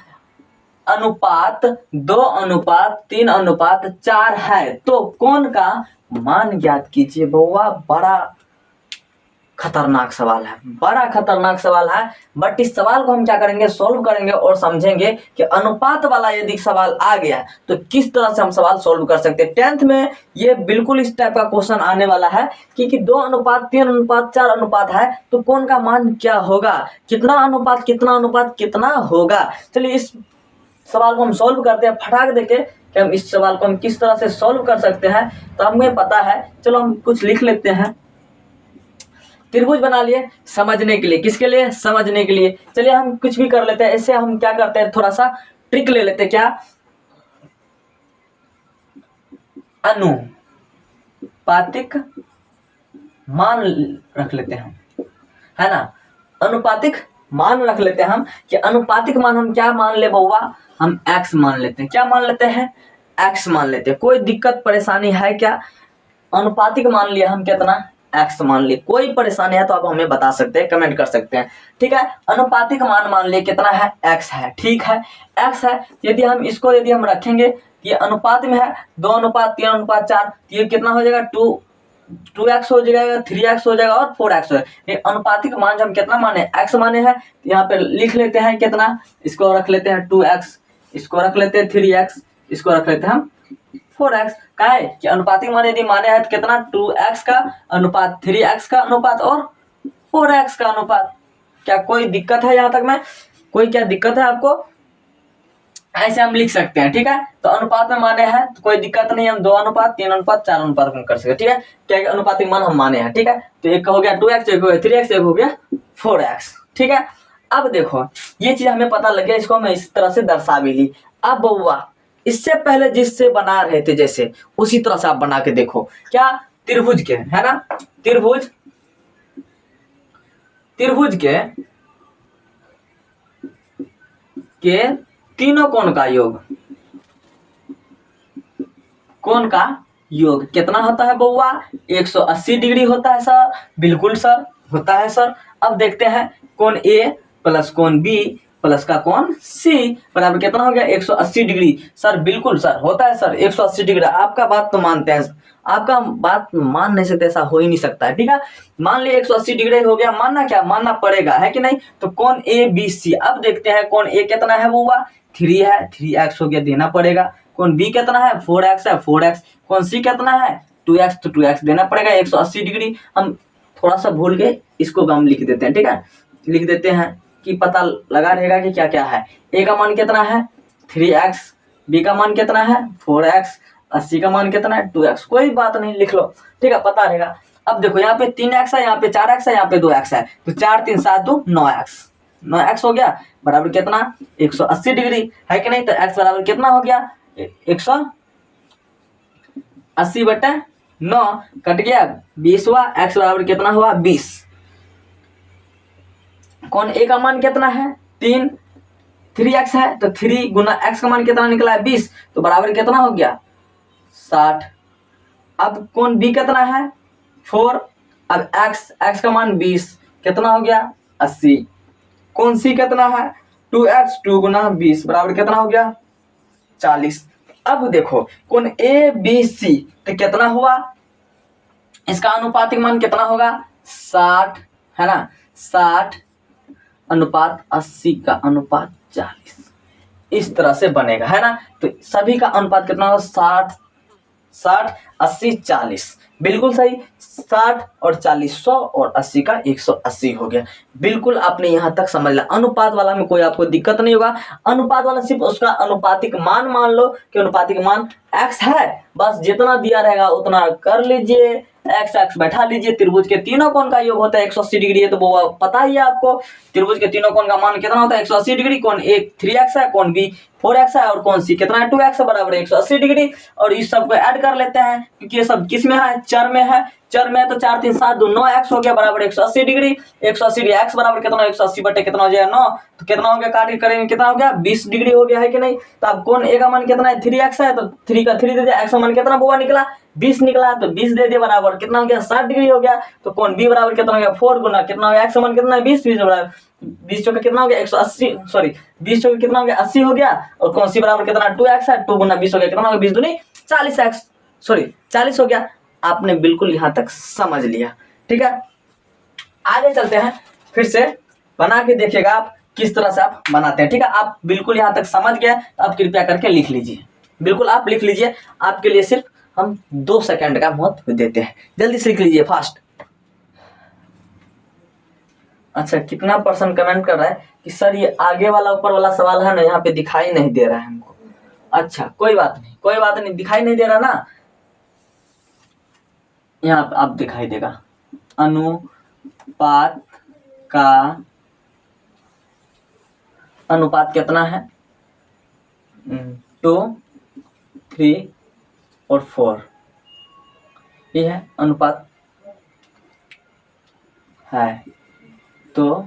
अनुपात 2:3:4 है, तो कोण का मान ज्ञात कीजिए। बउआ बड़ा खतरनाक सवाल है, बड़ा खतरनाक सवाल है। बट इस सवाल को हम क्या करेंगे, सॉल्व करेंगे और समझेंगे कि अनुपात वाला यदि सवाल आ गया तो किस तरह से हम सवाल सॉल्व कर सकते हैं। 10th में ये बिल्कुल इस टाइप का क्वेश्चन आने वाला है कि 2:3:4 अनुपात है तो कोण का मान क्या होगा, कितना अनुपात कितना होगा। चलिए इस सवाल को हम सॉल्व करते हैं फटाक देके कि हम इस सवाल को हम किस तरह से सॉल्व कर सकते हैं। तो हमें पता है, चलो हम कुछ लिख लेते हैं। त्रिभुज बना लिए समझने के लिए, किसके लिए, समझने के लिए। चलिए हम कुछ भी कर लेते हैं। ऐसे हम क्या करते हैं, थोड़ा सा ट्रिक ले लेते हैं। क्या, अनुपातिक मान रख लेते हैं, है ना। अनुपातिक मान रख लेते हैं हम कि अनुपातिक मान हम क्या मान ले बउआ, हम x मान लेते हैं। क्या मान लेते हैं, x मान लेते हैं। कोई दिक्कत परेशानी है क्या, अनुपातिक मान लिया हम कितना, x मान लिए। कोई परेशानी है तो आप हमें बता सकते हैं, कमेंट कर सकते हैं। ठीक है, अनुपातिक मान लिए कितना है, x है। ठीक है, x है। यदि हम इसको यदि हम रखेंगे, ये अनुपात में है 2:3:4, ये कितना हो जाएगा, 2x हो जाएगा, 3x हो जाएगा और 4x हो जाएगा। ये अनुपातिक मान जो हम कितना माने, x माने हैं, यहाँ पे लिख लेते हैं कितना, इसको रख लेते हैं 2x, इसको रख लेते हैं 3x, इसको रख लेते हैं हम 4x। क्या है कि अनुपातिक मान यदि माने हैं तो कितना, 2x का अनुपात, 3x का अनुपात और 4x का अनुपात। क्या कोई दिक्कत है यहाँ तक में, कोई क्या दिक्कत है आपको, ऐसे हम लिख सकते हैं। ठीक है, तो अनुपात में माने हैं तो कोई दिक्कत नहीं, हम 2:3:4 अनुपात में कर सकते हैं। ठीक है, क्या अनुपातिक मान हम माने हैं। ठीक है, तो एक हो गया 2x, एक हो गया 3x, एक हो गया 4x। ठीक है, अब देखो ये चीज हमें पता लग गया, इसको हम इस तरह से दर्शा भी ली। अब बउआ इससे पहले जिससे बना रहे थे जैसे उसी तरह से आप बना के देखो। क्या, त्रिभुज के, है ना, त्रिभुज त्रिभुज के तीनों कोण का योग, कोण का योग कितना होता है बउआ? 180 डिग्री होता है सर। बिल्कुल सर, होता है सर। अब देखते हैं कोण ए प्लस कोण बी प्लस का कोण सी बराबर कितना हो गया? 180 डिग्री। सर बिल्कुल सर, होता है सर 180 डिग्री। आपका बात तो मानते हैं, आपका बात मान नहीं सकते, ऐसा हो ही नहीं सकता है। ठीक है, मान लिया 180 डिग्री हो गया, मानना क्या? मानना पड़ेगा, है कि नहीं? तो कोण ए बी सी। अब देखते हैं कोण ए कितना है बउआ? 3 है, 3x हो गया, देना पड़ेगा। कोण बी कितना है? 4x है, 4x। कोण सी कितना है? 2x, तो 2x देना पड़ेगा। 180 डिग्री। हम थोड़ा सा भूल गए, इसको हम लिख देते हैं। ठीक है, लिख देते हैं कि पता लगा रहेगा कि क्या क्या है। ए का मान कितना है? 3x, बी का मान कितना है? 4x, और सी का मान कितना है? 2x। कोई बात नहीं, लिख लो। ठीक है, पता रहेगा। अब देखो यहाँ पे 3x है, यहाँ पे 4x है, यहाँ पे 2x है, तो 4 3 7 2 9x, 9x हो गया बराबर कितना? 180 डिग्री, है कि नहीं? तो x बराबर कितना हो गया? 180 बटा 9 कट गया 20 हुआ। x बराबर कितना हुआ? 20। कौन ए का मान कितना है? 3x है, तो 3 गुना x का मान कितना निकला है? 20, तो बराबर कितना हो गया? 60। अब कौन बी कितना है? 4। अब x का मान 20, कितना हो गया? 80। कौन सी कितना है? 2x, 2 गुना 20 बराबर कितना हो गया? 40। अब देखो कौन ए बी सी, तो कितना हुआ? इसका अनुपातिक मान कितना होगा? 60, है ना? 60 अनुपात 80 का अनुपात 40, इस तरह से बनेगा, है ना? तो सभी का अनुपात कितना होगा? 60 80 40। बिल्कुल सही। 60 और 40 100 और 80 का 180 हो गया। बिल्कुल आपने यहाँ तक समझ लिया। अनुपात वाला में कोई आपको दिक्कत नहीं होगा। अनुपात वाला सिर्फ उसका अनुपातिक मान मान लो कि अनुपातिक मान x है, बस जितना दिया रहेगा उतना कर लीजिए, x बैठा लीजिए। त्रिभुज के तीनों कोण का योग होता है 180 डिग्री है, तो वो पता ही है आपको। त्रिभुज के तीनों कोण का मान कितना होता है? 180 डिग्री। कोण ए 3x है, कोण बी 4x है, और कोण सी कितना है? 2x बराबर 180 डिग्री। और इस सब को ऐड कर लेते हैं, क्योंकि ये सब किस में है? चर में है। चर में है, तो 4 3 7 2 9x हो गया बराबर 180 डिग्री। 180 डिग्री x बराबर कितना? 180 बटे कितना हो जाएगा? 9। तो कितना हो गया? काट करेंगे, कितना हो गया? 20 डिग्री हो गया, है कि नहीं? तो अब कौन ए का मान कितना है? 3x है, तो 3 का 3 दे दिया। x का मान कितना बुआ निकला? 20 निकला, तो 20 दे दिया बराबर कितना हो गया? 60 डिग्री हो गया। तो कौन बी बराबर कितना हो गया? 4 गुना कितना हो गया? x का मान कितना है? 20 20 बराबर 20 चौके कितना हो गया? 180, सॉरी 20 चौके कितना हो गया? 80 हो गया। और कौन सी बराबर कितना? 2x है, 2 गुना 20 हो गया कितना हो गया? 20 दूनी 40x, सॉरी 40 हो गया। आपने बिल्कुल यहाँ तक समझ लिया। ठीक है, आगे चलते हैं, फिर से बना के देखिएगा आप किस तरह से आप बनाते हैं। ठीक है, आप बिल्कुल यहाँ तक समझ गए, तो आप कृपया करके लिख लीजिए। बिल्कुल आप लिख लीजिए, आपके लिए सिर्फ हम 2 सेकंड का महत्व देते हैं। जल्दी से लिख लीजिए, फास्ट। अच्छा, कितना परसेंट कमेंट कर रहा है कि सर ये आगे वाला ऊपर वाला सवाल है ना, यहाँ पे दिखाई नहीं दे रहा है हमको। अच्छा, कोई बात नहीं, कोई बात नहीं, दिखाई नहीं दे रहा ना, यहाँ आप दिखाई देगा। अनुपात का अनुपात कितना है? 2 3 और 4, ये है अनुपात है। तो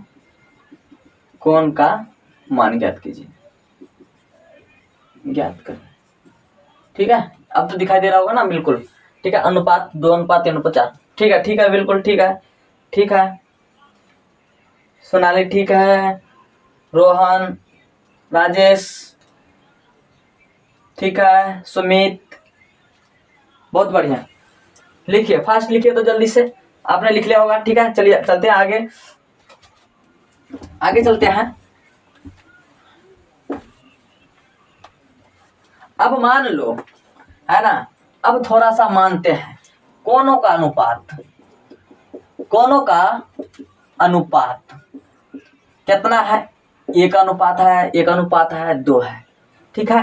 कोण का मान ज्ञात कीजिए, ज्ञात करें। ठीक है, अब तो दिखाई दे रहा होगा ना? बिल्कुल ठीक है। अनुपात 2 अनुपात 3 अनुपात 4। ठीक है, ठीक है, बिल्कुल ठीक है, ठीक है। सोनाली ठीक है, रोहन, राजेश ठीक है, सुमित, बहुत बढ़िया। लिखिए, फास्ट लिखिए तो जल्दी से। आपने लिख लिया होगा। ठीक है, चलिए चलते हैं आगे, आगे चलते हैं। अब मान लो, है ना, अब थोड़ा सा मानते हैं कोणों का अनुपात। कोणों का अनुपात कितना है? 1 अनुपात है, 1 अनुपात है, 2 है। ठीक है,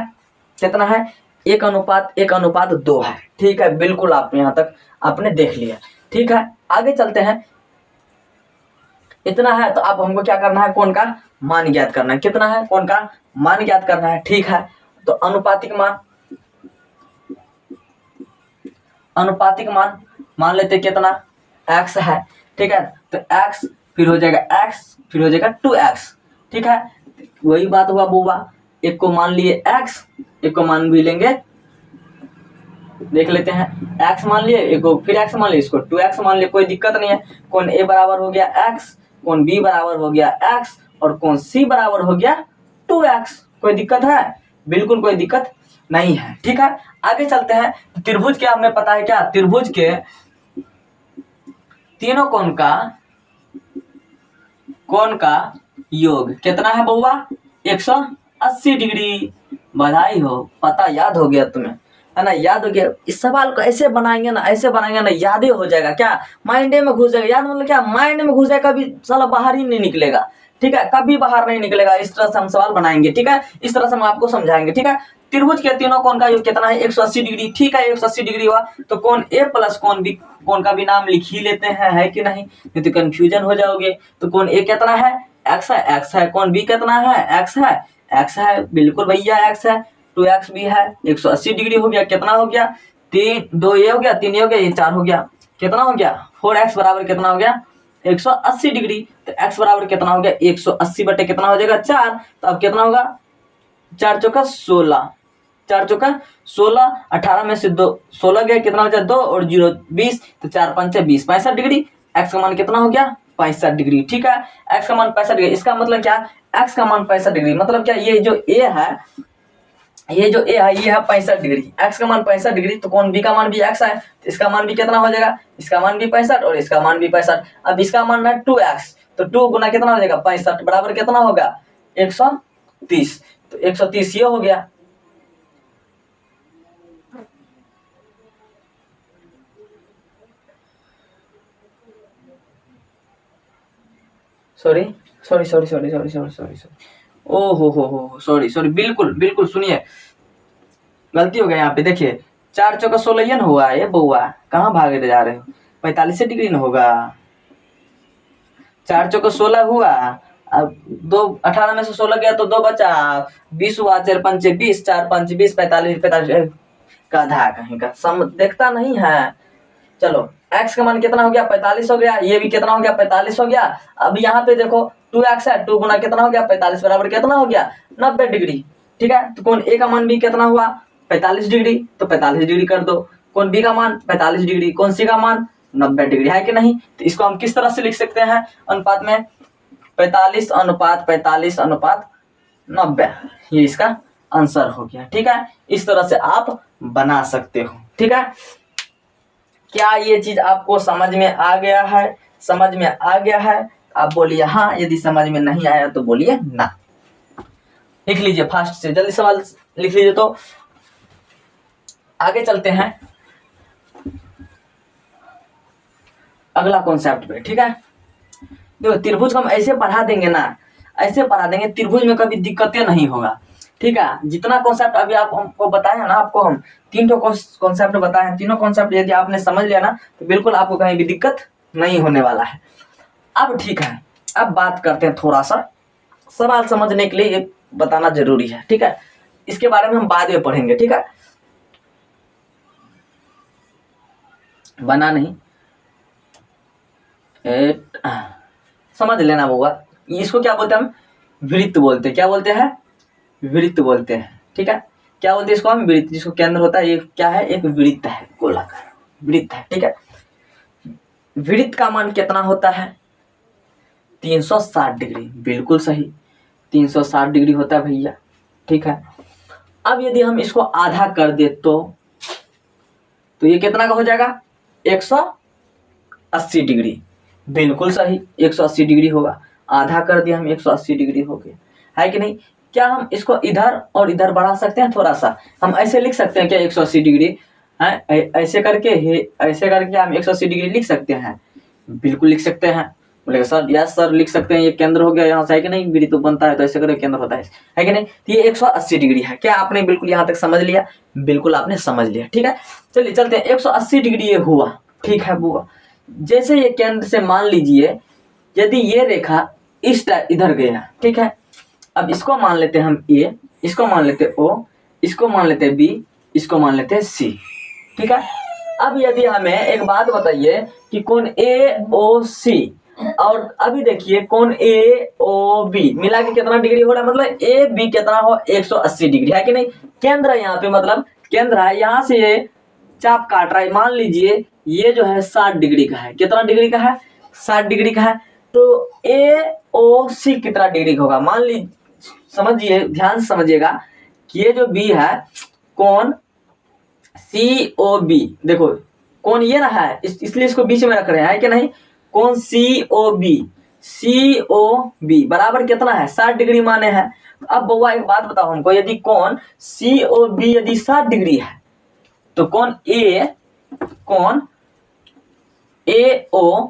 कितना है? 1 अनुपात 1 अनुपात 2 है। ठीक है, बिल्कुल आप यहाँ तक आपने देख लिया। ठीक है, आगे चलते हैं। इतना है, तो अब हमको क्या करना है? कोण का मान ज्ञात करना है। कितना है? कोण का मान ज्ञात करना है। ठीक है, तो अनुपातिक मान, अनुपातिक मान मान लेते कितना? x है। ठीक है, तो x फिर हो जाएगा x, फिर हो जाएगा 2x। ठीक है, वही बात हुआ बुआ, एक को मान लिए x, एक को मान भी लेंगे, देख लेते हैं, x मान लिए, एक को फिर x मान लिए, इसको 2x मान लिए, कोई दिक्कत नहीं है। कौन a बराबर हो गया x, कौन b बराबर हो गया x, और कौन c बराबर हो गया 2x। कोई दिक्कत है? बिल्कुल कोई दिक्कत नहीं है। ठीक है, आगे चलते हैं। त्रिभुज क्या हमें पता है क्या? त्रिभुज के तीनों कोण का योग कितना है बउआ? 180 डिग्री। बधाई हो, पता याद हो गया तुम्हें, है ना, याद हो गया। इस सवाल को ऐसे बनाएंगे ना, ऐसे बनाएंगे ना, यादें हो जाएगा। क्या माइंडे में घुस जाएगा? याद मतलब क्या, माइंड में घुस जाएगा, कभी साला बाहर ही नहीं निकलेगा। ठीक है, कभी बाहर नहीं निकलेगा। इस तरह से हम सवाल बनाएंगे। ठीक है, इस तरह से हम आपको समझाएंगे। ठीक है, त्रिभुज के तीनों कोण का योग कितना है? 180 डिग्री। ठीक है, 180 डिग्री हुआ तो कोण ए प्लस कोण बी, कोण का भी नाम लिख ही लेते हैं, है कि नहीं? नहीं तो कंफ्यूजन हो जाओगे। तो कोण ए कितना है? x है, x है। कोण बी कितना है? x है, x है। बिल्कुल भैया x है। 2x भी है। 180 डिग्री हो गया। कितना हो गया? 3, 2 ये हो गया, 3 ये हो गया, ये 4 हो गया। कितना हो गया? 4x बराबर कितना हो गया? 180 डिग्री। तो x बराबर कितना हो गया? 180 बटे कितना हो जाएगा? 4। तो अब कितना होगा? 4 चौका 16, 4 चौका 16, 18 में से 2 16 गया, कितना हो जाए? 2 और 0 20, तो 4 5 20, 65 डिग्री। x का मान कितना हो गया? 65 डिग्री। ठीक है, x का मान 65 डिग्री। इसका मतलब क्या? x का मान 65 डिग्री मतलब क्या? ये जो a है, ये जो a है, ये है 65 डिग्री। x का मान 65 डिग्री, तो कौन b का मान भी x है, तो इसका मान भी कितना हो जाएगा? इसका मान भी 65 और इसका मान भी 65। अब इसका मान है 2x, तो 2 गुना कितना हो जाएगा? 65 बराबर कितना होगा? 130। तो 130 ये हो गया। सॉरी, ओ हो, सॉरी, बिल्कुल सुनिए, गलती हो गया यहाँ पे। देखिए, 4 चौका 16 न हुआ ये बउआ, कहाँ भागे जा रहे हो? 45 डिग्री न होगा। 4 चौका 16 हुआ, अब 2 18 में से 16 गया तो 2 बचा, 20 हुआ, 4 5 20, 4 5 20, 45 गधा कहीं का, सम देखता नहीं है। चलो, x का मान कितना हो गया? 45 हो गया। ये भी कितना हो गया? 45 हो गया। अब यहाँ पे देखो 2x है, 2 गुना कितना हो गया? 45 बराबर कितना हो गया? 90 डिग्री। ठीक है, तो कौन a का मान भी कितना हुआ? 45 डिग्री, तो 45 डिग्री कर दो। कौन b का मान? 45 डिग्री। कौन c का मान? 90 डिग्री, है कि नहीं? तो इसको हम किस तरह से लिख सकते हैं अनुपात में? 45 अनुपात 45 अनुपात 90, ये इसका आंसर हो गया। ठीक है, इस तरह से आप बना सकते हो। ठीक है, क्या ये चीज आपको समझ में आ गया है? समझ में आ गया है? आप बोलिए हाँ, यदि समझ में नहीं आया तो बोलिए ना। लिख लीजिए फास्ट से, जल्दी सवाल लिख लीजिए। तो आगे चलते हैं अगला कॉन्सेप्ट पे। ठीक है, देखो त्रिभुज को हम ऐसे पढ़ा देंगे ना, ऐसे पढ़ा देंगे, त्रिभुज में कभी दिक्कतें नहीं होगा। ठीक है, जितना कॉन्सेप्ट अभी आप हमको बताया ना, आपको हम 3 कॉन्सेप्ट बताए हैं, तीनों कॉन्सेप्ट यदि आपने समझ लिया ना, तो बिल्कुल आपको कहीं भी दिक्कत नहीं होने वाला है। अब ठीक है, अब बात करते हैं, थोड़ा सा सवाल समझने के लिए ये बताना जरूरी है। ठीक है, इसके बारे में हम बाद में पढ़ेंगे। ठीक है, बना नहीं, समझ लेना होगा। इसको क्या बोलते हैं हम? वृत्त बोलते हैं। क्या बोलते हैं? वृत्त बोलते हैं। ठीक है, क्या बोलते हैं इसको हम? वृत्त, जिसको केंद्र होता है। ये क्या है? एक वृत्त है, गोलाकार वृत्त है। ठीक है, वृत्त का मान कितना होता है? 360 डिग्री। बिल्कुल सही, 360 डिग्री होता है भैया। ठीक है, अब यदि हम इसको आधा कर दे तो ये कितना का हो जाएगा? 180 डिग्री। बिल्कुल सही, 180 डिग्री होगा। आधा कर दिया हम, 180 डिग्री हो गया, है कि नहीं? क्या हम इसको इधर और इधर बढ़ा सकते हैं? थोड़ा सा हम ऐसे लिख सकते हैं क्या? 180 डिग्री है, ऐसे करके हम 180 डिग्री लिख सकते हैं। बिल्कुल लिख सकते हैं। बोलेगा सर, यस सर लिख सकते हैं, ये केंद्र हो गया यहाँ से, है कि नहीं? वृत्त तो बनता है तो ऐसे करके केंद्र होता है कि नहीं? तो ये 180 डिग्री है। क्या आपने बिल्कुल यहाँ तक समझ लिया? बिल्कुल आपने समझ लिया। ठीक है, चलिए चलते हैं। 180 डिग्री ये हुआ। ठीक है बुआ, जैसे ये केंद्र से मान लीजिए यदि ये रेखा इस इधर गया। ठीक है, अब इसको मान लेते हैं हम ए, इसको मान लेते हैं ओ, इसको मान लेते हैं बी, इसको मान लेते हैं सी। ठीक है, अब यदि हमें एक बात बताइए कि कोण ए ओ सी और अभी देखिए कौन ए ओ बी मिला के कितना डिग्री हो रहा है, मतलब ए बी कितना हो 180 डिग्री है कि नहीं। केंद्र है यहाँ पे, मतलब केंद्र है, यहाँ से ये चाप काट रहा है, मान लीजिए ये जो है 60 डिग्री का है। कितना डिग्री का है? 60 डिग्री का है। तो ए ओ सी कितना डिग्री का होगा, मान लीजिए, समझिए ध्यान से समझिएगा कि ये जो बी है कौन सी ओ बी, देखो कौन ये रहा है इसलिए इसको बीच में रख रहे हैं, है कि नहीं। कौन सी ओ बी बराबर कितना है? 60 डिग्री माने हैं। अब बउआ एक बात बताओ हमको, यदि कौन सी ओ बी यदि 60 डिग्री है तो कौन ए ओ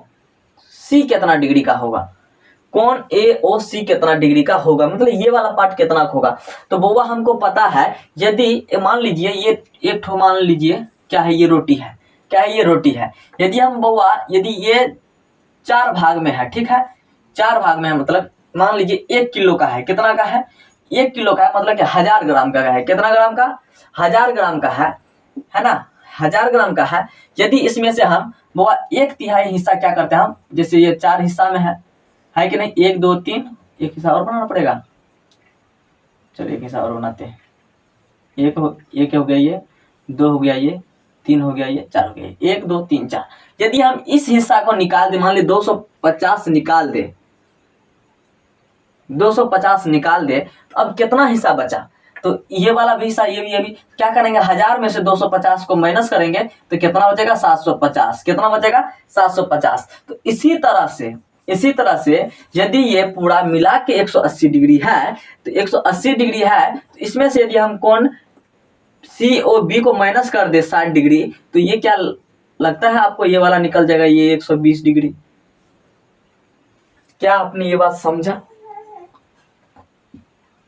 सी कितना डिग्री का होगा? कौन ए ओ सी कितना डिग्री का होगा, मतलब ये वाला पार्ट कितना का होगा। तो बउआ हमको पता है, यदि मान लीजिए ये एक ठो, मान लीजिए क्या है, ये रोटी है, क्या है, ये रोटी है। यदि हम बउआ यदि ये 4 भाग में है, ठीक है, 4 भाग में है, मतलब मान लीजिए 1 किलो का है। कितना का है? 1 किलो का है, मतलब कि 1000 ग्राम का है। कितना ग्राम का? 1000 ग्राम का है ना, 1000 ग्राम का है। यदि इसमें से हम वो 1/3 हिस्सा क्या करते हैं हम, जैसे ये 4 हिस्सा में है कि नहीं, 1 2 3, एक हिस्सा और बनाना पड़ेगा। चलो एक हिस्सा और बनाते हैं। एक हो गया ये, 2 हो गया ये, 3 हो गया ये, 4 हो गया ये, 1 2 3 4। यदि हम इस हिस्सा को निकाल दे, मान ली 250 निकाल दे, 250 निकाल दे, अब कितना हिस्सा बचा? तो ये वाला भी हिस्सा, ये भी क्या करेंगे, 1000 में से 250 को माइनस करेंगे तो कितना बचेगा? 750। कितना बचेगा? 750। तो इसी तरह से यदि ये पूरा मिला के 180 डिग्री है, तो 180 डिग्री है, तो इसमें से यदि हम कौन सी ओ बी को माइनस कर दे 60 डिग्री, तो ये क्या लगता है आपको, ये वाला निकल जाएगा, ये 120 डिग्री। क्या आपने ये बात समझा?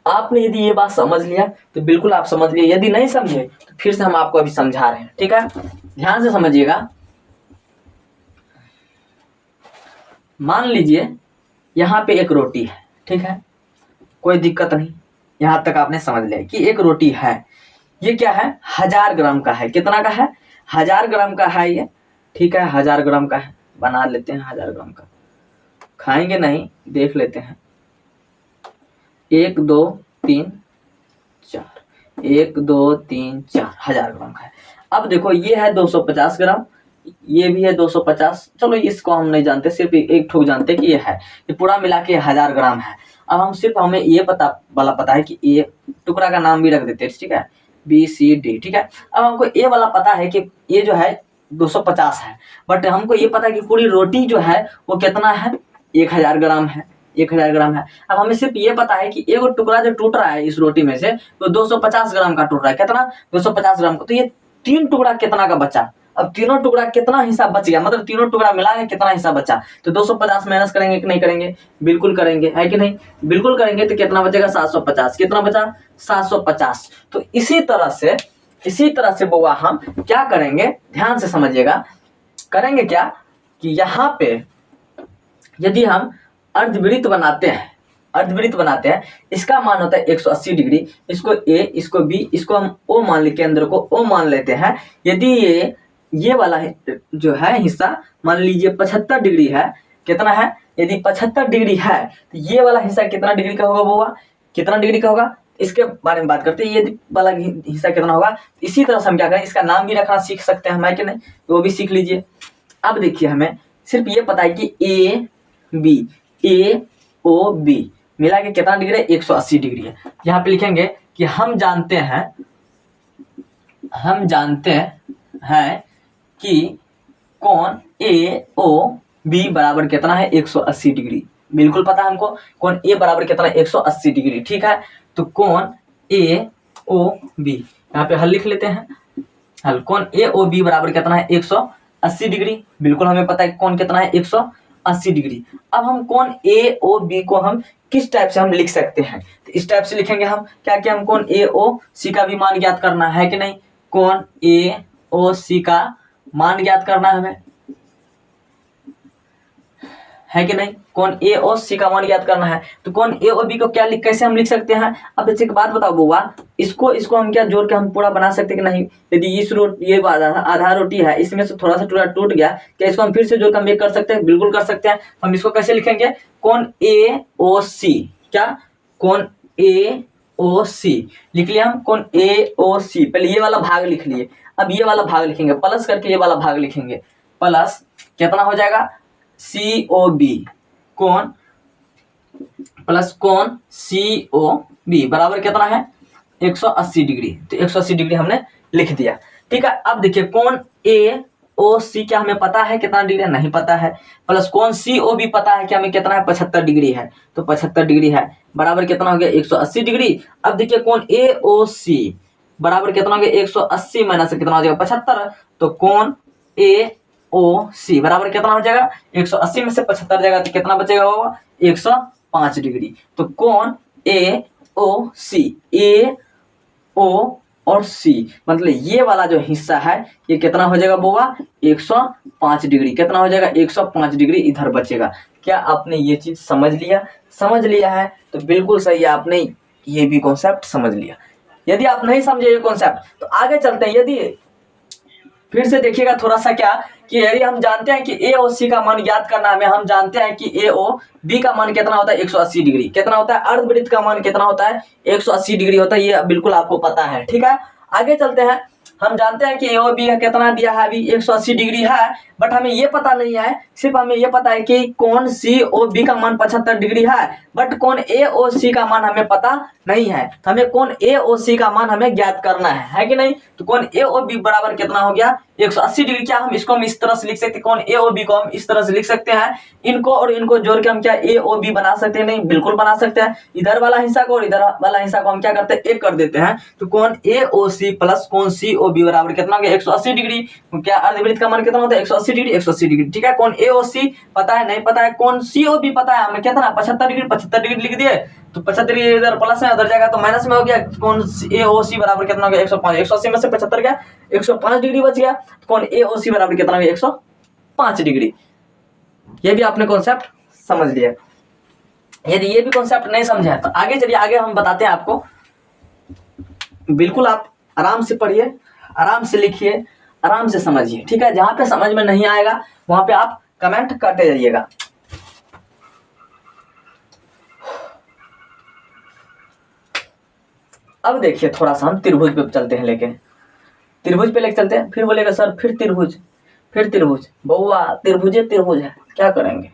आपने यदि ये बात समझ लिया तो बिल्कुल आप समझ लिए, यदि नहीं समझे तो फिर से हम आपको अभी समझा रहे हैं, ठीक है, ध्यान से समझिएगा। मान लीजिए यहाँ पे एक रोटी है, ठीक है, कोई दिक्कत नहीं, यहाँ तक आपने समझ लिया कि एक रोटी है। ये क्या है? 1000 ग्राम का है। कितना का है? 1000 ग्राम का है ये, ठीक है, 1000 ग्राम का है। बना लेते हैं 1000 ग्राम का, खाएंगे नहीं, देख लेते हैं। 1 2 3 4, 1 2 3 4, 1000 ग्राम का है। अब देखो ये है 250 ग्राम, ये भी है 250। चलो इसको हम नहीं जानते, सिर्फ एक ठोक जानते कि ये है, ये पूरा मिला के 1000 ग्राम है। अब हम सिर्फ हमें ये पता है कि ए टुकड़ा का नाम भी रख देते हैं, ठीक है, बी सी डी, ठीक है। अब हमको ये वाला पता है कि ये जो है 250 है, बट हमको ये पता है कि पूरी रोटी जो है वो कितना है, 1000 ग्राम है, 1000 ग्राम है। अब हमें सिर्फ ये पता है कि एक टुकड़ा जो टूट रहा है इस रोटी में से, तो 250 ग्राम का टूट रहा है। कितना? 250 ग्राम का। तो ये 3 टुकड़ा कितना का बचा? अब तीनों टुकड़ा कितना हिस्सा बच गया, मतलब तीनों टुकड़ा मिला के कितना हिस्सा बचा? तो 250 माइनस करेंगे कि नहीं करेंगे? बिल्कुल करेंगे, है कि नहीं? बिल्कुल करेंगे। तो कितना बचेगा? 750। कितना बचा? 750। तो इसी तरह से बुआ हम क्या करेंगे, ध्यान से समझिएगा, करेंगे क्या कि यहाँ पे यदि हम अर्धवृत्त बनाते हैं, इसका मान होता है 180 डिग्री। इसको ए, इसको बी, इसको हम ओ मान ले, केंद्र को ओ मान लेते हैं। यदि ये वाला जो है हिस्सा मान लीजिए 75 डिग्री है। कितना है? यदि 75 डिग्री है तो ये वाला हिस्सा कितना डिग्री का होगा बुआ? कितना डिग्री का होगा? इसके बारे में बात करते हैं। ये वाला हिस्सा कितना होगा? इसी तरह से हम क्या करें, इसका नाम भी रखना सीख सकते हैं हम, है कि नहीं? तो वो भी सीख लीजिए। अब देखिए हमें सिर्फ ये पता है कि ए ओ बी मिला के कितना डिग्री है? 180 डिग्री है। यहाँ पे लिखेंगे कि हम जानते हैं कि कोण ए ओ बी बराबर कितना है? 180 डिग्री। बिल्कुल पता है हमको कोण ए बराबर कितना है? 180 डिग्री, ठीक है। तो कोण ए ओ बी, यहाँ पे हल लिख लेते हैं। हल, कोण ए ओ बी बराबर कितना है? 180 डिग्री। बिल्कुल हमें पता है कोण कितना है? 180 डिग्री। अब हम कोण ए ओ बी को हम किस टाइप से हम लिख सकते हैं? तो इस टाइप से लिखेंगे हम क्या हम कोण ए ओ सी का भी मान ज्ञात करना है कि नहीं? कोण ए ओ सी का मान ज्ञात करना है हमें, है कि नहीं। कौन ए और सी का मान ज्ञात करना है, तो कौन ए और बी को क्या कैसे हम लिख सकते हैं। अब एक बात बताओ बुआ, इसको हम क्या जोड़ के हम पूरा बना सकते कि नहीं। यदि इस ये आधा रोटी है, इसमें से थोड़ा सा टुकड़ा टूट गया, क्या इसको हम फिर से जोड़ कर मेक कर सकते हैं, बिल्कुल कर सकते हैं। हम इसको कैसे लिखेंगे, कौन ए ओ सी, क्या कौन ए ओ सी लिख लिया हम, कौन ए ओ सी। पहले ये वाला भाग लिख लिए, अब ये वाला भाग लिखेंगे, प्लस करके ये वाला भाग लिखेंगे, प्लस कितना हो जाएगा सी ओ बी, कौन प्लस कौन सी ओ बी बराबर कितना है 180 डिग्री। तो 180 डिग्री हमने लिख दिया, ठीक है। अब देखिए कौन ए ओ सी क्या हमें पता है कितना डिग्री है, नहीं पता है। प्लस कौन सी ओ भी पता है कि हमें कितना है 75 डिग्री है, तो 75 डिग्री है बराबर कितना हो गया 180 डिग्री। अब देखिए कौन ए ओ सी बराबर कितना हो गया 180 माइनस कितना हो जाएगा 75, तो कौन ए ओ सी बराबर कितना हो जाएगा 180 में से 75 जाएगा तो कितना बचेगा होगा 105 डिग्री। तो कौन ए ओ सी, ए ओ और सी मतलब ये वाला जो हिस्सा है ये कितना हो जाएगा बुआ 105 डिग्री, कितना हो जाएगा 105 डिग्री इधर बचेगा। क्या आपने ये चीज समझ लिया, समझ लिया है तो बिल्कुल सही है, आपने ये भी कॉन्सेप्ट समझ लिया। यदि आप नहीं समझे ये कॉन्सेप्ट तो आगे चलते हैं। यदि फिर से देखिएगा थोड़ा सा क्या कि यदि हम जानते हैं कि ए और सी का मान ज्ञात करना है, हम जानते हैं कि ए ओ बी का मान कितना होता है 180 डिग्री, कितना होता है अर्धवृत्त का मान कितना होता है 180 डिग्री होता है, ये बिल्कुल आपको पता है, ठीक है। आगे चलते हैं। हम जानते हैं कि ए और बी का कितना दिया है अभी 180 डिग्री है, बट हमें ये पता नहीं है, सिर्फ हमें ये पता है कि कौन सी ओ बी का मान 75 डिग्री है, बट कौन ए ओ सी का मान हमें पता नहीं है। तो हमें कौन ए ओ सी का मान हमें ज्ञात करना है कि नहीं। तो कौन ए ओ बी बराबर कितना हो गया 180 डिग्री। क्या हम इसको हम इस तरह से लिख सकते हैं, कौन ए ओ बी को हम इस तरह से लिख सकते हैं, इनको और इनको जोड़ के हम क्या ए ओ बी बना सकते हैं, नहीं बिल्कुल बना सकते हैं। इधर वाला हिस्सा को और इधर वाला हिस्सा को हम क्या करते हैं एक कर देते हैं, तो कौन ए ओ सी प्लस कौन सी ओ बी बराबर कितना हो गया 180 डिग्री। क्या अर्धवृत्त का मान कितना होता है 180 डिग्री, 180 डिग्री, ठीक है। कौन ए ओ सी पता है, नहीं पता है। कौन सी ओ बी पता है हमें कितना 75 डिग्री, 75 डिग्री लिख दिए, तो 75 डिग्री इधर प्लस में उधर जाएगा तो माइनस में हो गया। कौन ए ओ सी बराबर कितना हो गया 105, 180 में से 75 गया 105 डिग्री बच गया। कौन ए ओ सी बराबर कितना हो गया 105 डिग्री। ये भी आपने कॉन्सेप्ट समझ लिया। यदि ये भी कॉन्सेप्ट नहीं समझा है तो आगे चलिए, आगे हम बताते हैं आपको। बिल्कुल आप आराम से पढ़िए, आराम से लिखिए, आराम से समझिए, ठीक है। जहां पे समझ में नहीं आएगा वहां पे आप कमेंट करते जाइएगा। अब देखिए थोड़ा सा हम त्रिभुज पे चलते हैं, लेके त्रिभुज पे लेके चलते हैं। फिर बोलेगा सर फिर त्रिभुज, फिर त्रिभुज, बउआ त्रिभुज है, क्या करेंगे।